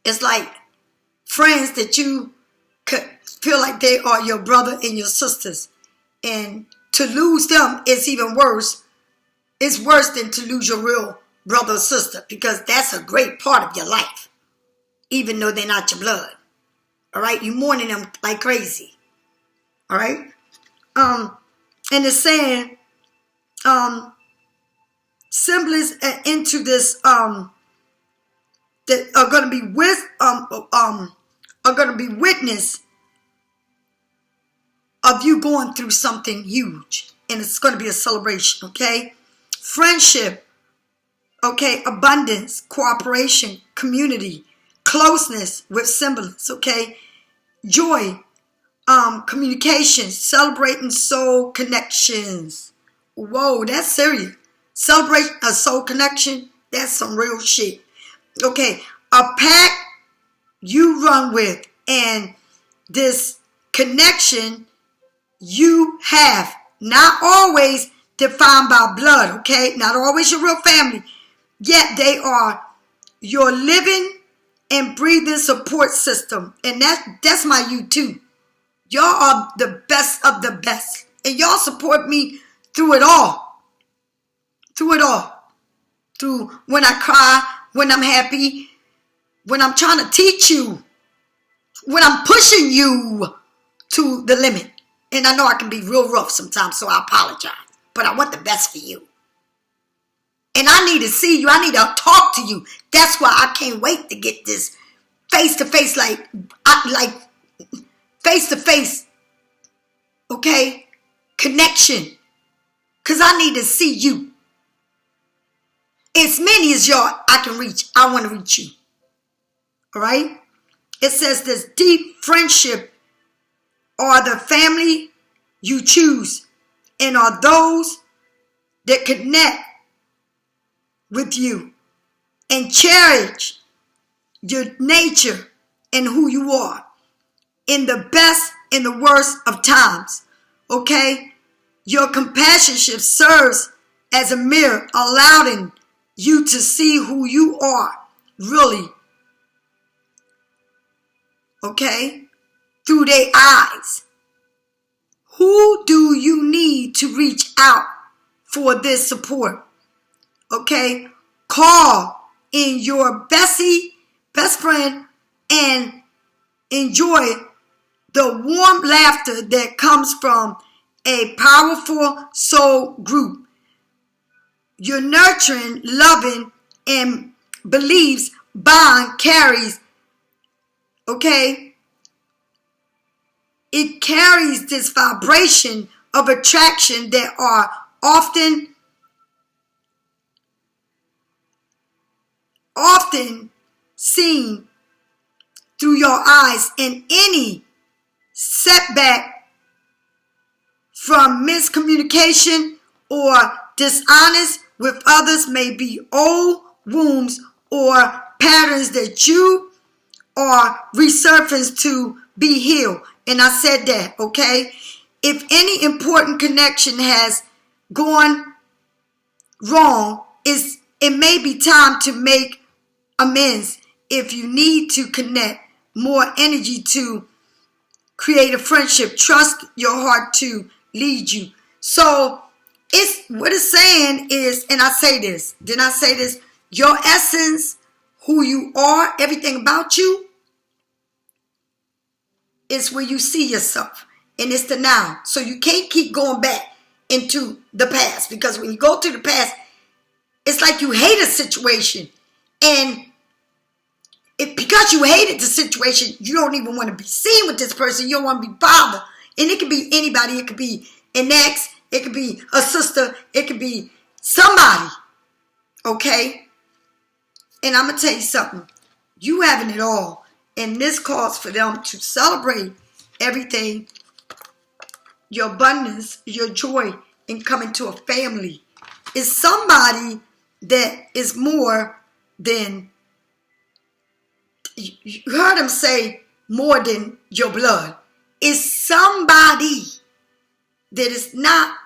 It's like friends that you could feel like they are your brother and your sisters, and to lose them is even worse. It's worse than to lose your real brother or sister because that's a great part of your life, even though they're not your blood. All right? You're mourning them like crazy. All right? And it's saying symbols into this that are going to be with are going to be witness of you going through something huge, and it's going to be a celebration. Okay, friendship, okay, abundance, cooperation, community, closeness with symbols. Okay, joy, communication, celebrating soul connections. Whoa, that's serious. Celebrate a soul connection. That's some real shit. Okay, a pack you run with, and this connection you have, not always defined by blood, okay? Not always your real family, yet they are your living and breathing support system. And that's my you too. Y'all are the best of the best. And y'all support me through it all. Through it all. Through when I cry, when I'm happy, when I'm trying to teach you when I'm pushing you to the limit. And I know I can be real rough sometimes, so I apologize. But I want the best for you. And I need to see you. I need to talk to you. That's why I can't wait to get this face-to-face, like face-to-face, okay, connection. Because I need to see you. As many as y'all I can reach, I want to reach you. All right? It says this deep friendship are the family you choose and are those that connect with you and cherish your nature and who you are in the best and the worst of times. Okay? Your companionship serves as a mirror, allowing you to see who you are really. Okay? Through their eyes. Who do you need to reach out for this support? Okay? Call in your best friend and enjoy the warm laughter that comes from a powerful soul group. Your nurturing, loving, and believes bond carries, okay? It carries this vibration of attraction that are often seen through your eyes, and any setback from miscommunication or dishonest with others may be old wounds or patterns that you are resurfaced to be healed. And I said that, okay? If any important connection has gone wrong, it may be time to make amends. If you need to connect more energy to create a friendship, trust your heart to lead you. So it's what it's saying is, and I say this, your essence, who you are, everything about you, is where you see yourself. And it's the now. So you can't keep going back into the past, because when you go to the past, it's like you hate a situation. And because you hated the situation, you don't even want to be seen with this person. You don't want to be bothered. And it could be anybody. It could be an ex. It could be a sister. It could be somebody. Okay? And I'm going to tell you something. You having it all. And this calls for them to celebrate everything, your abundance, your joy in coming to a family. It's somebody that is more than, you heard him say, more than your blood. It's somebody that is not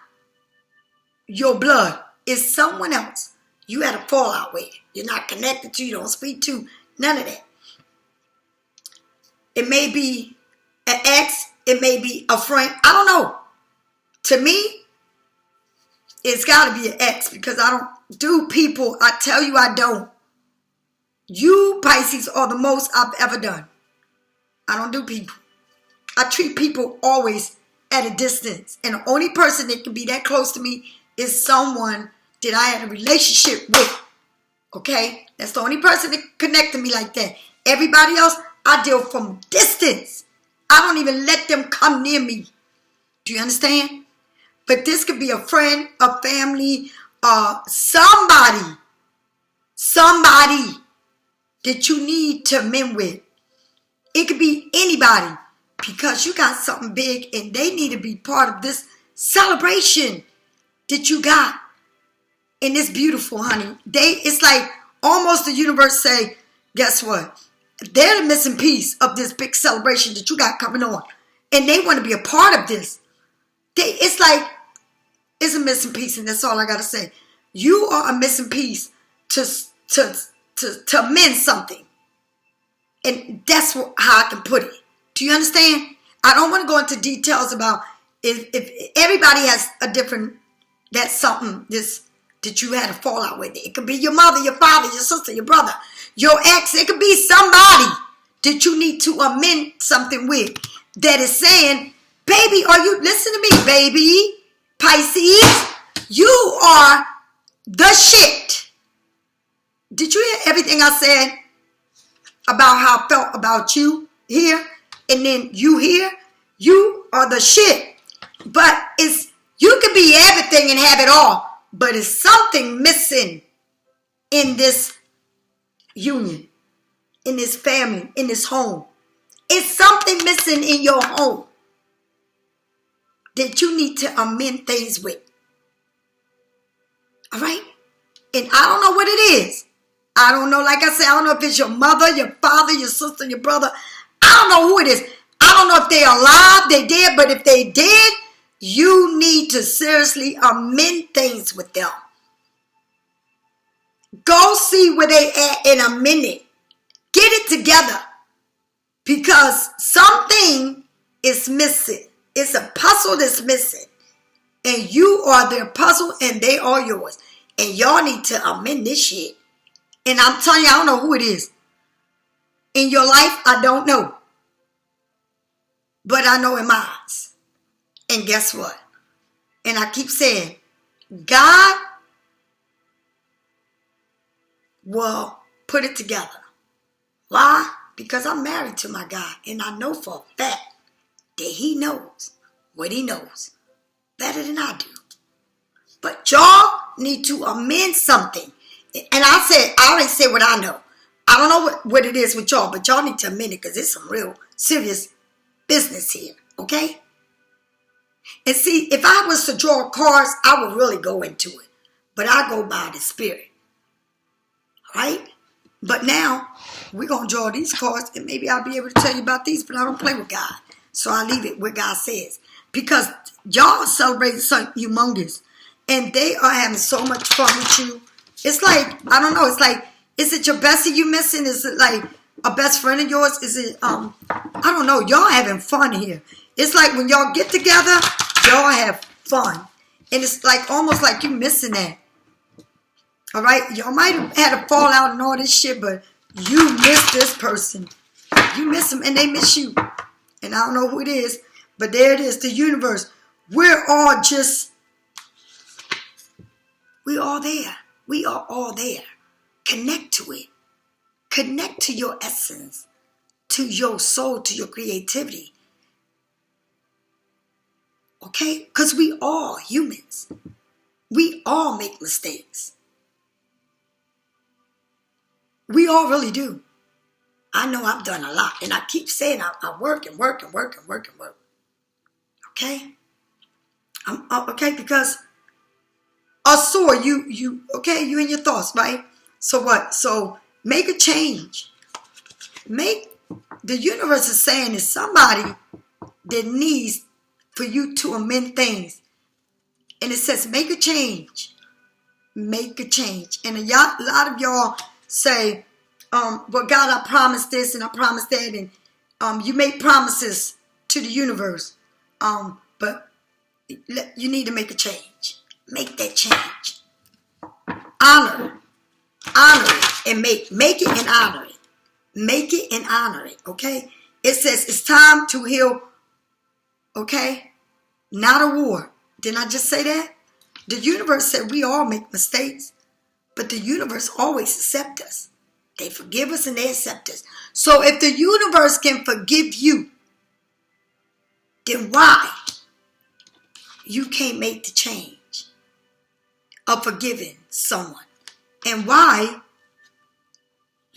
your blood. It's someone else you had a fallout with. You're not connected to, you don't speak to, none of that. It may be an ex, it may be a friend, I don't know. To me, it's got to be an ex, because I don't do people. I tell you I don't. You Pisces are the most I've ever done. I don't do people. I treat people always at a distance. And the only person that can be that close to me is someone that I had a relationship with. Okay? That's the only person that connected me like that. Everybody else, I deal from distance. I don't even let them come near me. Do you understand? But this could be a friend, a family, somebody that you need to mend with. It could be anybody, because you got something big and they need to be part of this celebration that you got. And it's beautiful, honey. It's like almost the universe say, guess what? They're the missing piece of this big celebration that you got coming on. And they want to be a part of this. It's like, it's a missing piece, and that's all I got to say. You are a missing piece to mend something. And that's how I can put it. Do you understand? I don't want to go into details about if everybody has a different, that's something that you had a fallout with. It could be your mother, your father, your sister, your brother, your ex. It could be somebody that you need to amend something with that is saying, baby, listen to me, baby, Pisces, you are the shit. Did you hear everything I said about how I felt about you here and then you here? You are the shit. But you can be everything and have it all, but it's something missing in this union, in this family, in this home. It's something missing in your home that you need to amend things with. All right? And I don't know what it is. I don't know, like I said, I don't know if it's your mother, your father, your sister, your brother. I don't know who it is. I don't know if they're alive, they dead, but if they did, you need to seriously amend things with them. Go see where they at and amend it. Get it together. Because something is missing. It's a puzzle that's missing. And you are their puzzle and they are yours. And y'all need to amend this shit. And I'm telling you, I don't know who it is. In your life, I don't know. But I know in mine. And guess what? And I keep saying, God will put it together. Why? Because I'm married to my God. And I know for a fact that he knows what he knows better than I do. But y'all need to amend something. And I already said what I know. I don't know what it is with y'all, but y'all need to amend it because it's some real serious business here. Okay? And see, if I was to draw cards, I would really go into it. But I go by the spirit. Right? But now, we're going to draw these cards, and maybe I'll be able to tell you about these, but I don't play with God. So I leave it where God says. Because y'all are celebrating something humongous. And they are having so much fun with you. It's like, I don't know, it's like, is it your bestie you missing? Is it like a best friend of yours? Is it, I don't know, y'all having fun here. It's like when y'all get together, y'all have fun. And it's like, almost like you missing that. All right? Y'all might have had a fallout and all this shit, but you miss this person. You miss them and they miss you. And I don't know who it is, but there it is, the universe. We're all there. We are all there. Connect to it. Connect to your essence, to your soul, to your creativity. Okay? Because we all humans. We all make mistakes. We all really do. I know I've done a lot. And I keep saying I work and work and work and work and work. Okay? Okay, because you in your thoughts, right? So what? So make a change. The universe is saying there's somebody that needs for you to amend things. And it says make a change. Make a change. And a lot of y'all say, well, God, I promised this and I promised that. And you make promises to the universe. But you need to make a change. Make that change. Honor it and make it and honor it. Make it and honor it, okay? It says it's time to heal, okay? Not a war. Didn't I just say that? The universe said we all make mistakes, but the universe always accepts us. They forgive us and they accept us. So if the universe can forgive you, then why you can't make the change of forgiving someone? And why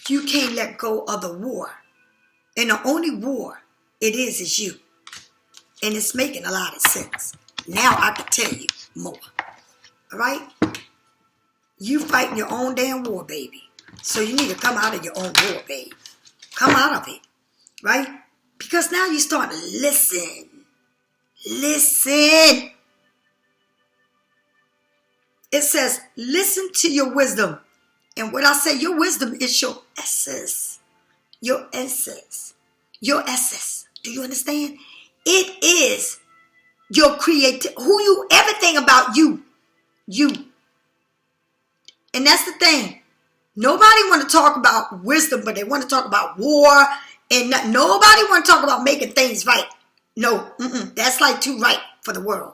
you can't let go of the war? And the only war it is you. And it's making a lot of sense. Now I can tell you more. All right? You fighting your own damn war, baby. So you need to come out of your own war, baby. Come out of it. Right? Because now you start to listen. Listen. It says, listen to your wisdom. And when I say your wisdom is your essence. Your essence. Your essence. Do you understand? It is your creative, everything about you. You. And that's the thing. Nobody want to talk about wisdom, but they want to talk about war And nobody want to talk about making things right. No, that's like too right for the world.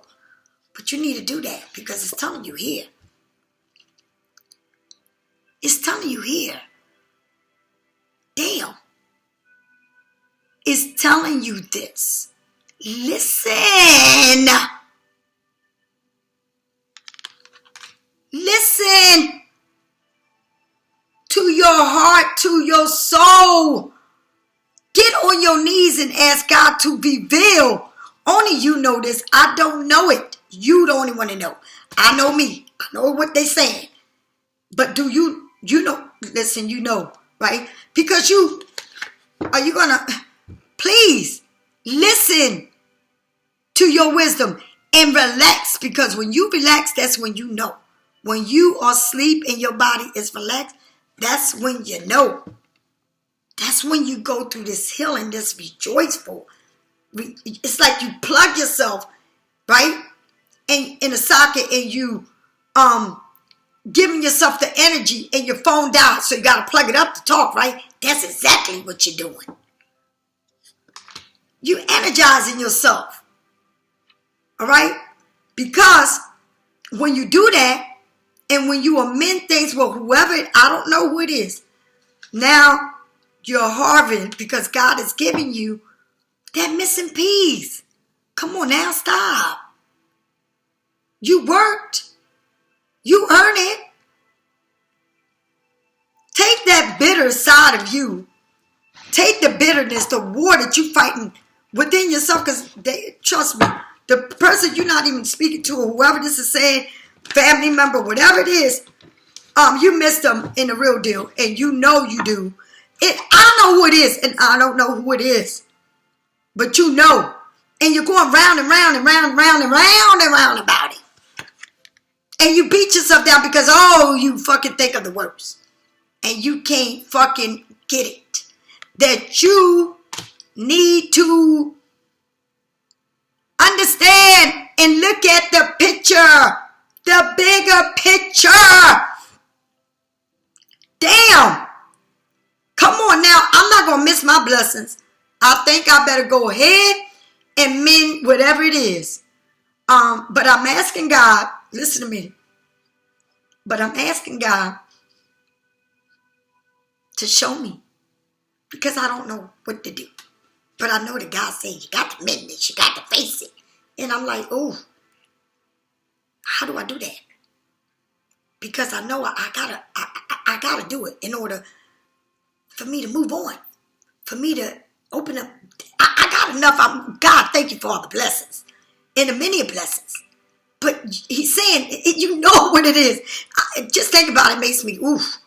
But you need to do that because it's telling you here. It's telling you here. Damn. It's telling you this. Listen. Listen to your heart, to your soul. Get on your knees and ask God to reveal. Only you know this. I don't know it. You the only one to know. I know me. I know what they saying. But do you know? Listen, you know, right? Because are you going to, please listen to your wisdom and relax. Because when you relax, that's when you know. When you are asleep and your body is relaxed, that's when you know. That's when you go through this healing, this rejoiceful. It's like you plug yourself, right? In a socket and you giving yourself the energy and your phone died, so you got to plug it up to talk, right? That's exactly what you're doing. You energizing yourself, all right? Because when you do that and when you amend things with whoever, I don't know who it is, now you're harvesting because God is giving you that missing piece. Come on now, stop. You worked. You earned it. Take that bitter side of you. Take the bitterness, the war that you fighting within yourself. Because trust me, the person you're not even speaking to, or whoever this is saying, family member, whatever it is, you missed them in the real deal, and you know you do. I know who it is, and I don't know who it is, but you know, and you're going round and round and round and round and round and round about it. And you beat yourself down because, you fucking think of the worst. And you can't fucking get it. That you need to understand and look at the picture. The bigger picture. Damn. Come on now. I'm not going to miss my blessings. I think I better go ahead and mend whatever it is. But I'm asking God, listen to me. But I'm asking God to show me. Because I don't know what to do. But I know that God said, you got to mend this. You got to face it. And I'm like, how do I do that? Because I know I gotta do it in order for me to move on. For me to open up. I got enough. God, thank you for all the blessings. And the many blessings. But he's saying, you know what it is. Just think about it. It makes me, oof.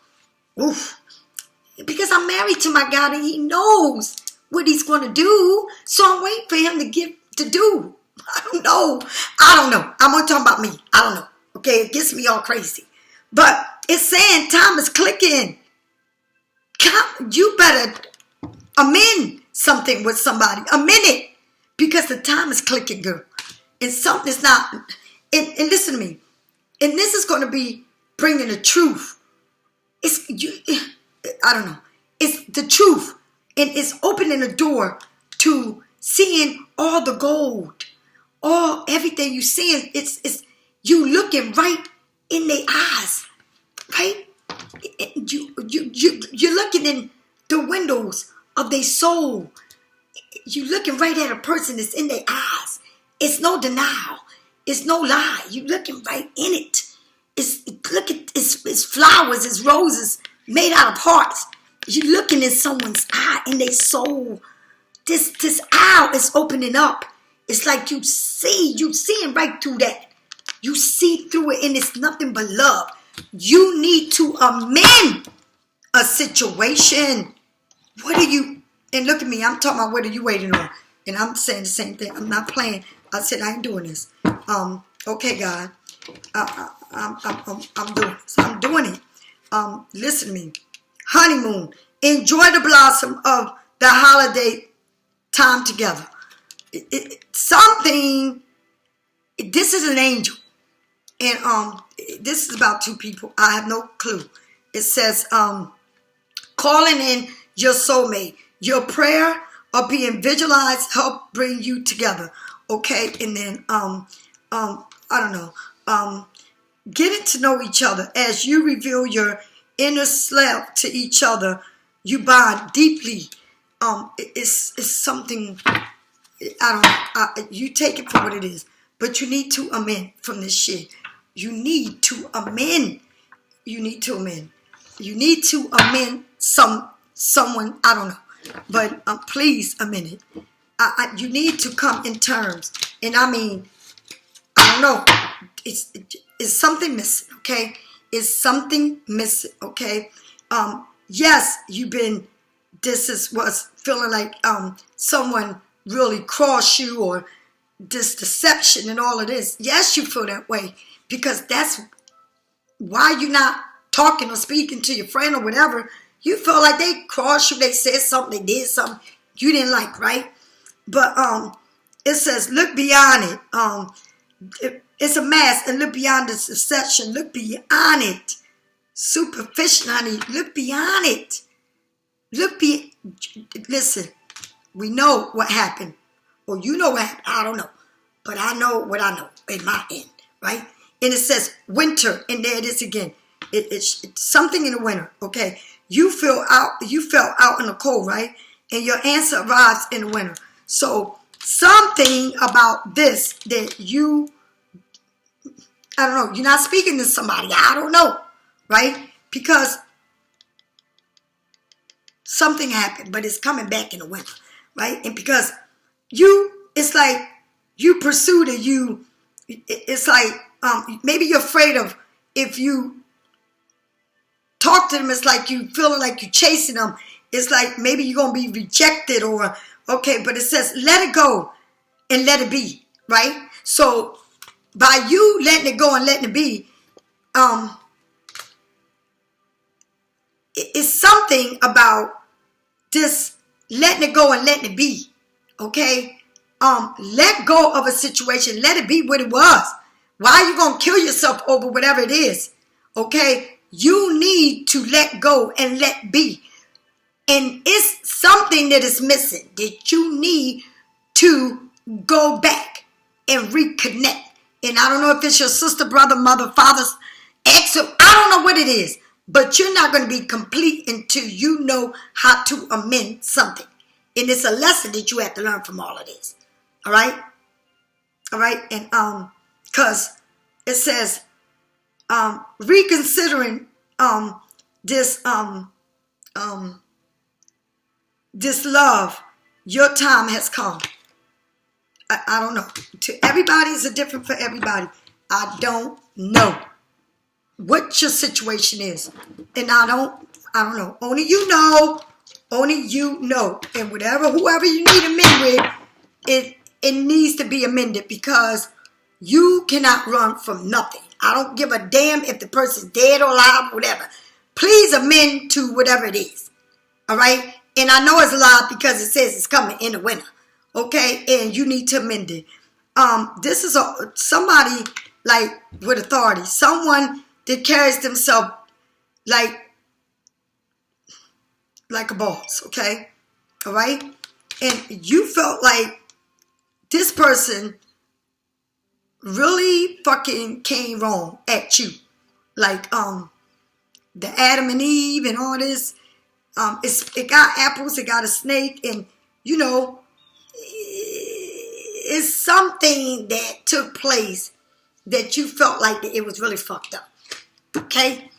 Because I'm married to my God and he knows what he's going to do. So I'm waiting for him to do. I don't know. I'm going to talk about me. I don't know. Okay, it gets me all crazy. But it's saying time is clicking. You better amend something with somebody. Amend it. Because the time is clicking, girl. And something's not. And listen to me. And this is going to be bringing the truth. I don't know. It's the truth. And it's opening the door to seeing all the gold. Everything you seeing. It's you looking right in their eyes. Right? You're looking in the windows of their soul. You're looking right at a person that's in their eyes. It's no denial. It's no lie. You're looking right in it. It's flowers, it's roses made out of hearts. You're looking in someone's eye, in their soul. This eye is opening up. It's like you seeing right through that. You see through it, and it's nothing but love. You need to amend a situation. And look at me, I'm talking about what are you waiting on? And I'm saying the same thing. I'm not playing. I said I ain't doing this. Okay, God. I'm doing this. I'm doing it. Listen to me. Honeymoon. Enjoy the blossom of the holiday time together. This is an angel. And this is about two people. I have no clue. It says, calling in your soulmate. Your prayer or being visualized help bring you together. Okay, and then I don't know. Getting to know each other as you reveal your inner self to each other, you bond deeply. It's something. You take it for what it is, but you need to amend from this shit. You need to amend. You need to amend. You need to amend someone. I don't know, but please amend it. You need to come in terms, and I mean, I don't know. It's something missing. Okay, it's something missing. Okay. Yes, you've been. This was feeling like someone really crossed you, or this deception and all of this. Yes, you feel that way because that's why you're not talking or speaking to your friend or whatever. You feel like they crossed you, they said something, they did something you didn't like, right? But it says look beyond it. It's a mask, and look beyond this deception. Look beyond it. Superficial, honey. Look beyond it. Listen. We know what happened. Or you know what happened. I don't know. But I know what I know in my end. Right? And it says winter. And there it is again. It's something in the winter. Okay? You fell out in the cold, right? And your answer arrives in the winter. So something about this that I don't know. You're not speaking to somebody. I don't know. Right? Because something happened. But it's coming back in the winter. Right? And because it's like you pursued it, it's like maybe you're afraid of if you talk to them, it's like you feeling like you're chasing them. It's like maybe you're going to be rejected okay, but it says let it go and let it be, right? So by you letting it go and letting it be, it's something about this letting it go and letting it be, okay? Let go of a situation. Let it be what it was. Why are you going to kill yourself over whatever it is, okay? You need to let go and let be. And it's something that is missing that you need to go back and reconnect. And I don't know if it's your sister, brother, mother, father's ex. I don't know what it is. But you're not going to be complete until you know how to amend something. And it's a lesson that you have to learn from all of this. All right? All right? And because it says reconsidering this love, your time has come. I don't know. To everybody, it's different for everybody. I don't know what your situation is. And I don't know. Only you know. Only you know. And whoever you need to amend with, it needs to be amended because you cannot run from nothing. I don't give a damn if the person's dead or alive, whatever. Please amend to whatever it is. All right? And I know it's alive because it says it's coming in the winter. Okay? And you need to amend it. This is somebody like with authority. Someone that carries themselves like a boss, okay? All right? And you felt like this person really fucking came wrong at you. Like the Adam and Eve and all this. It got apples, it got a snake, and it's something that took place that you felt like that it was really fucked up. Okay?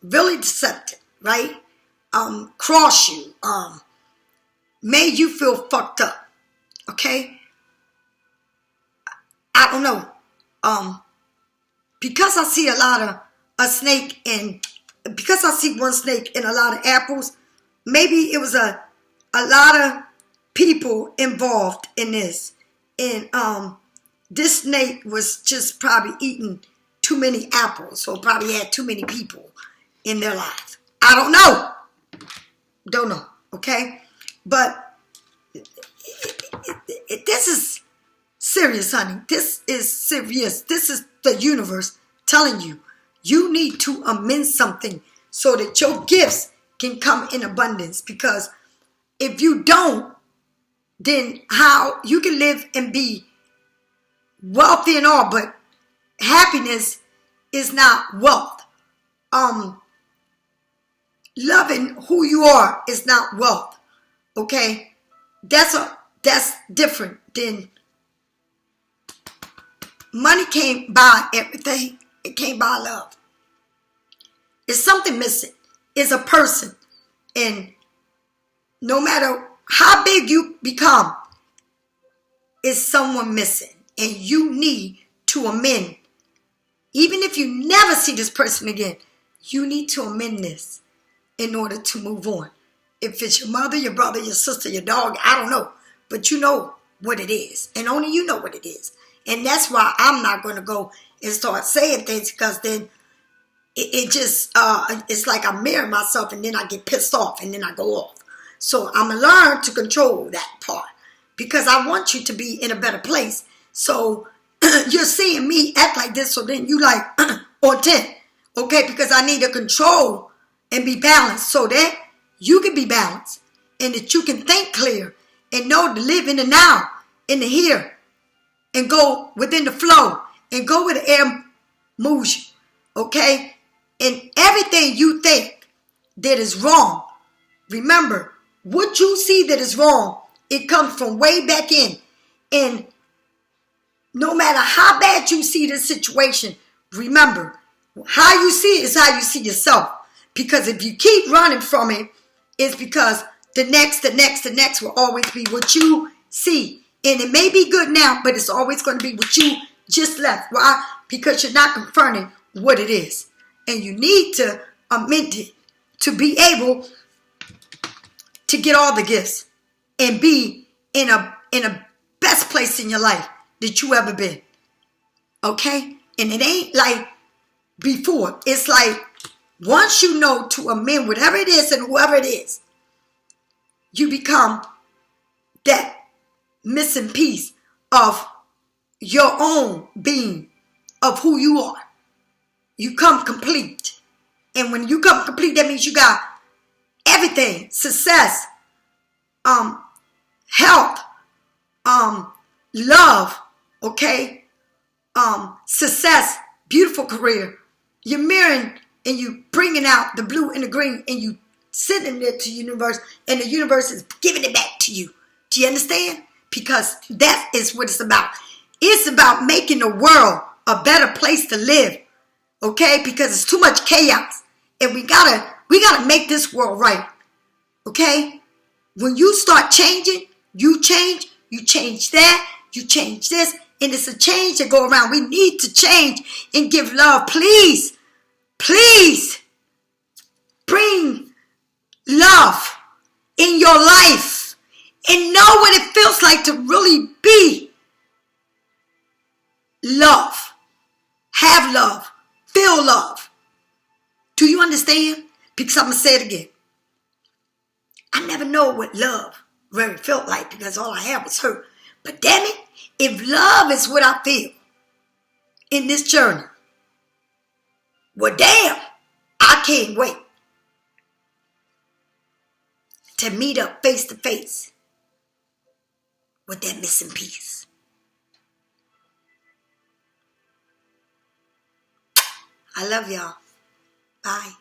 Really deceptive, right? Cross you, made you feel fucked up. Okay? I don't know. Because I see a snake and because I see one snake and a lot of apples, maybe it was a lot of people involved in this. And this snake was just probably eating too many apples, so probably had too many people in their lives. I don't know. Don't know, okay? But this is serious, honey. This is serious. This is the universe telling you. You need to amend something so that your gifts can come in abundance because if you don't, then how you can live and be wealthy and all, but happiness is not wealth. Loving who you are is not wealth. Okay? That's different than money can't buy everything. It can't buy love. It's something missing. It's a person. And no matter how big you become, it's someone missing. And you need to amend. Even if you never see this person again, you need to amend this in order to move on. If it's your mother, your brother, your sister, your dog, I don't know. But you know what it is. And only you know what it is. And that's why I'm not going to go and start saying things, because then it just, it's like I mirror myself and then I get pissed off and then I go off. So I'm going to learn to control that part, because I want you to be in a better place. So you're seeing me act like this, so then you like on 10. Okay, because I need to control and be balanced so that you can be balanced and that you can think clear and know to live in the now, in the here, and go within the flow and go where the air moves you. Okay? And everything you think that is wrong, remember, what you see that is wrong, it comes from way back in. And no matter how bad you see this situation, remember, how you see it is how you see yourself. Because if you keep running from it, it's because the next will always be what you see. And it may be good now, but it's always going to be what you just left. Why? Because you're not confronting what it is. And you need to amend it to be able to get all the gifts and be in a best place in your life that you ever been. Okay? And it ain't like before. It's like once you know to amend whatever it is and whoever it is, you become that missing piece of your own being, of who you are. You come complete. And when you come complete, that means you got everything. Success, health, love, okay? Success, beautiful career. You're mirroring and you bringing out the blue and the green and you sending it to the universe, and the universe is giving it back to you. Do you understand? Because that is what it's about. It's about making the world a better place to live. Okay? Because it's too much chaos. And we gotta make this world right. Okay? When you start changing, you change that, you change this, and it's a change that go around. We need to change and give love. Please, please bring love in your life and know what it feels like to really be love. Have love. Feel love. Do you understand? Because I'm going to say it again. I never know what love really felt like because all I had was hurt. But damn it, if love is what I feel in this journey, well, damn, I can't wait to meet up face to face with that missing piece. I love y'all. Bye.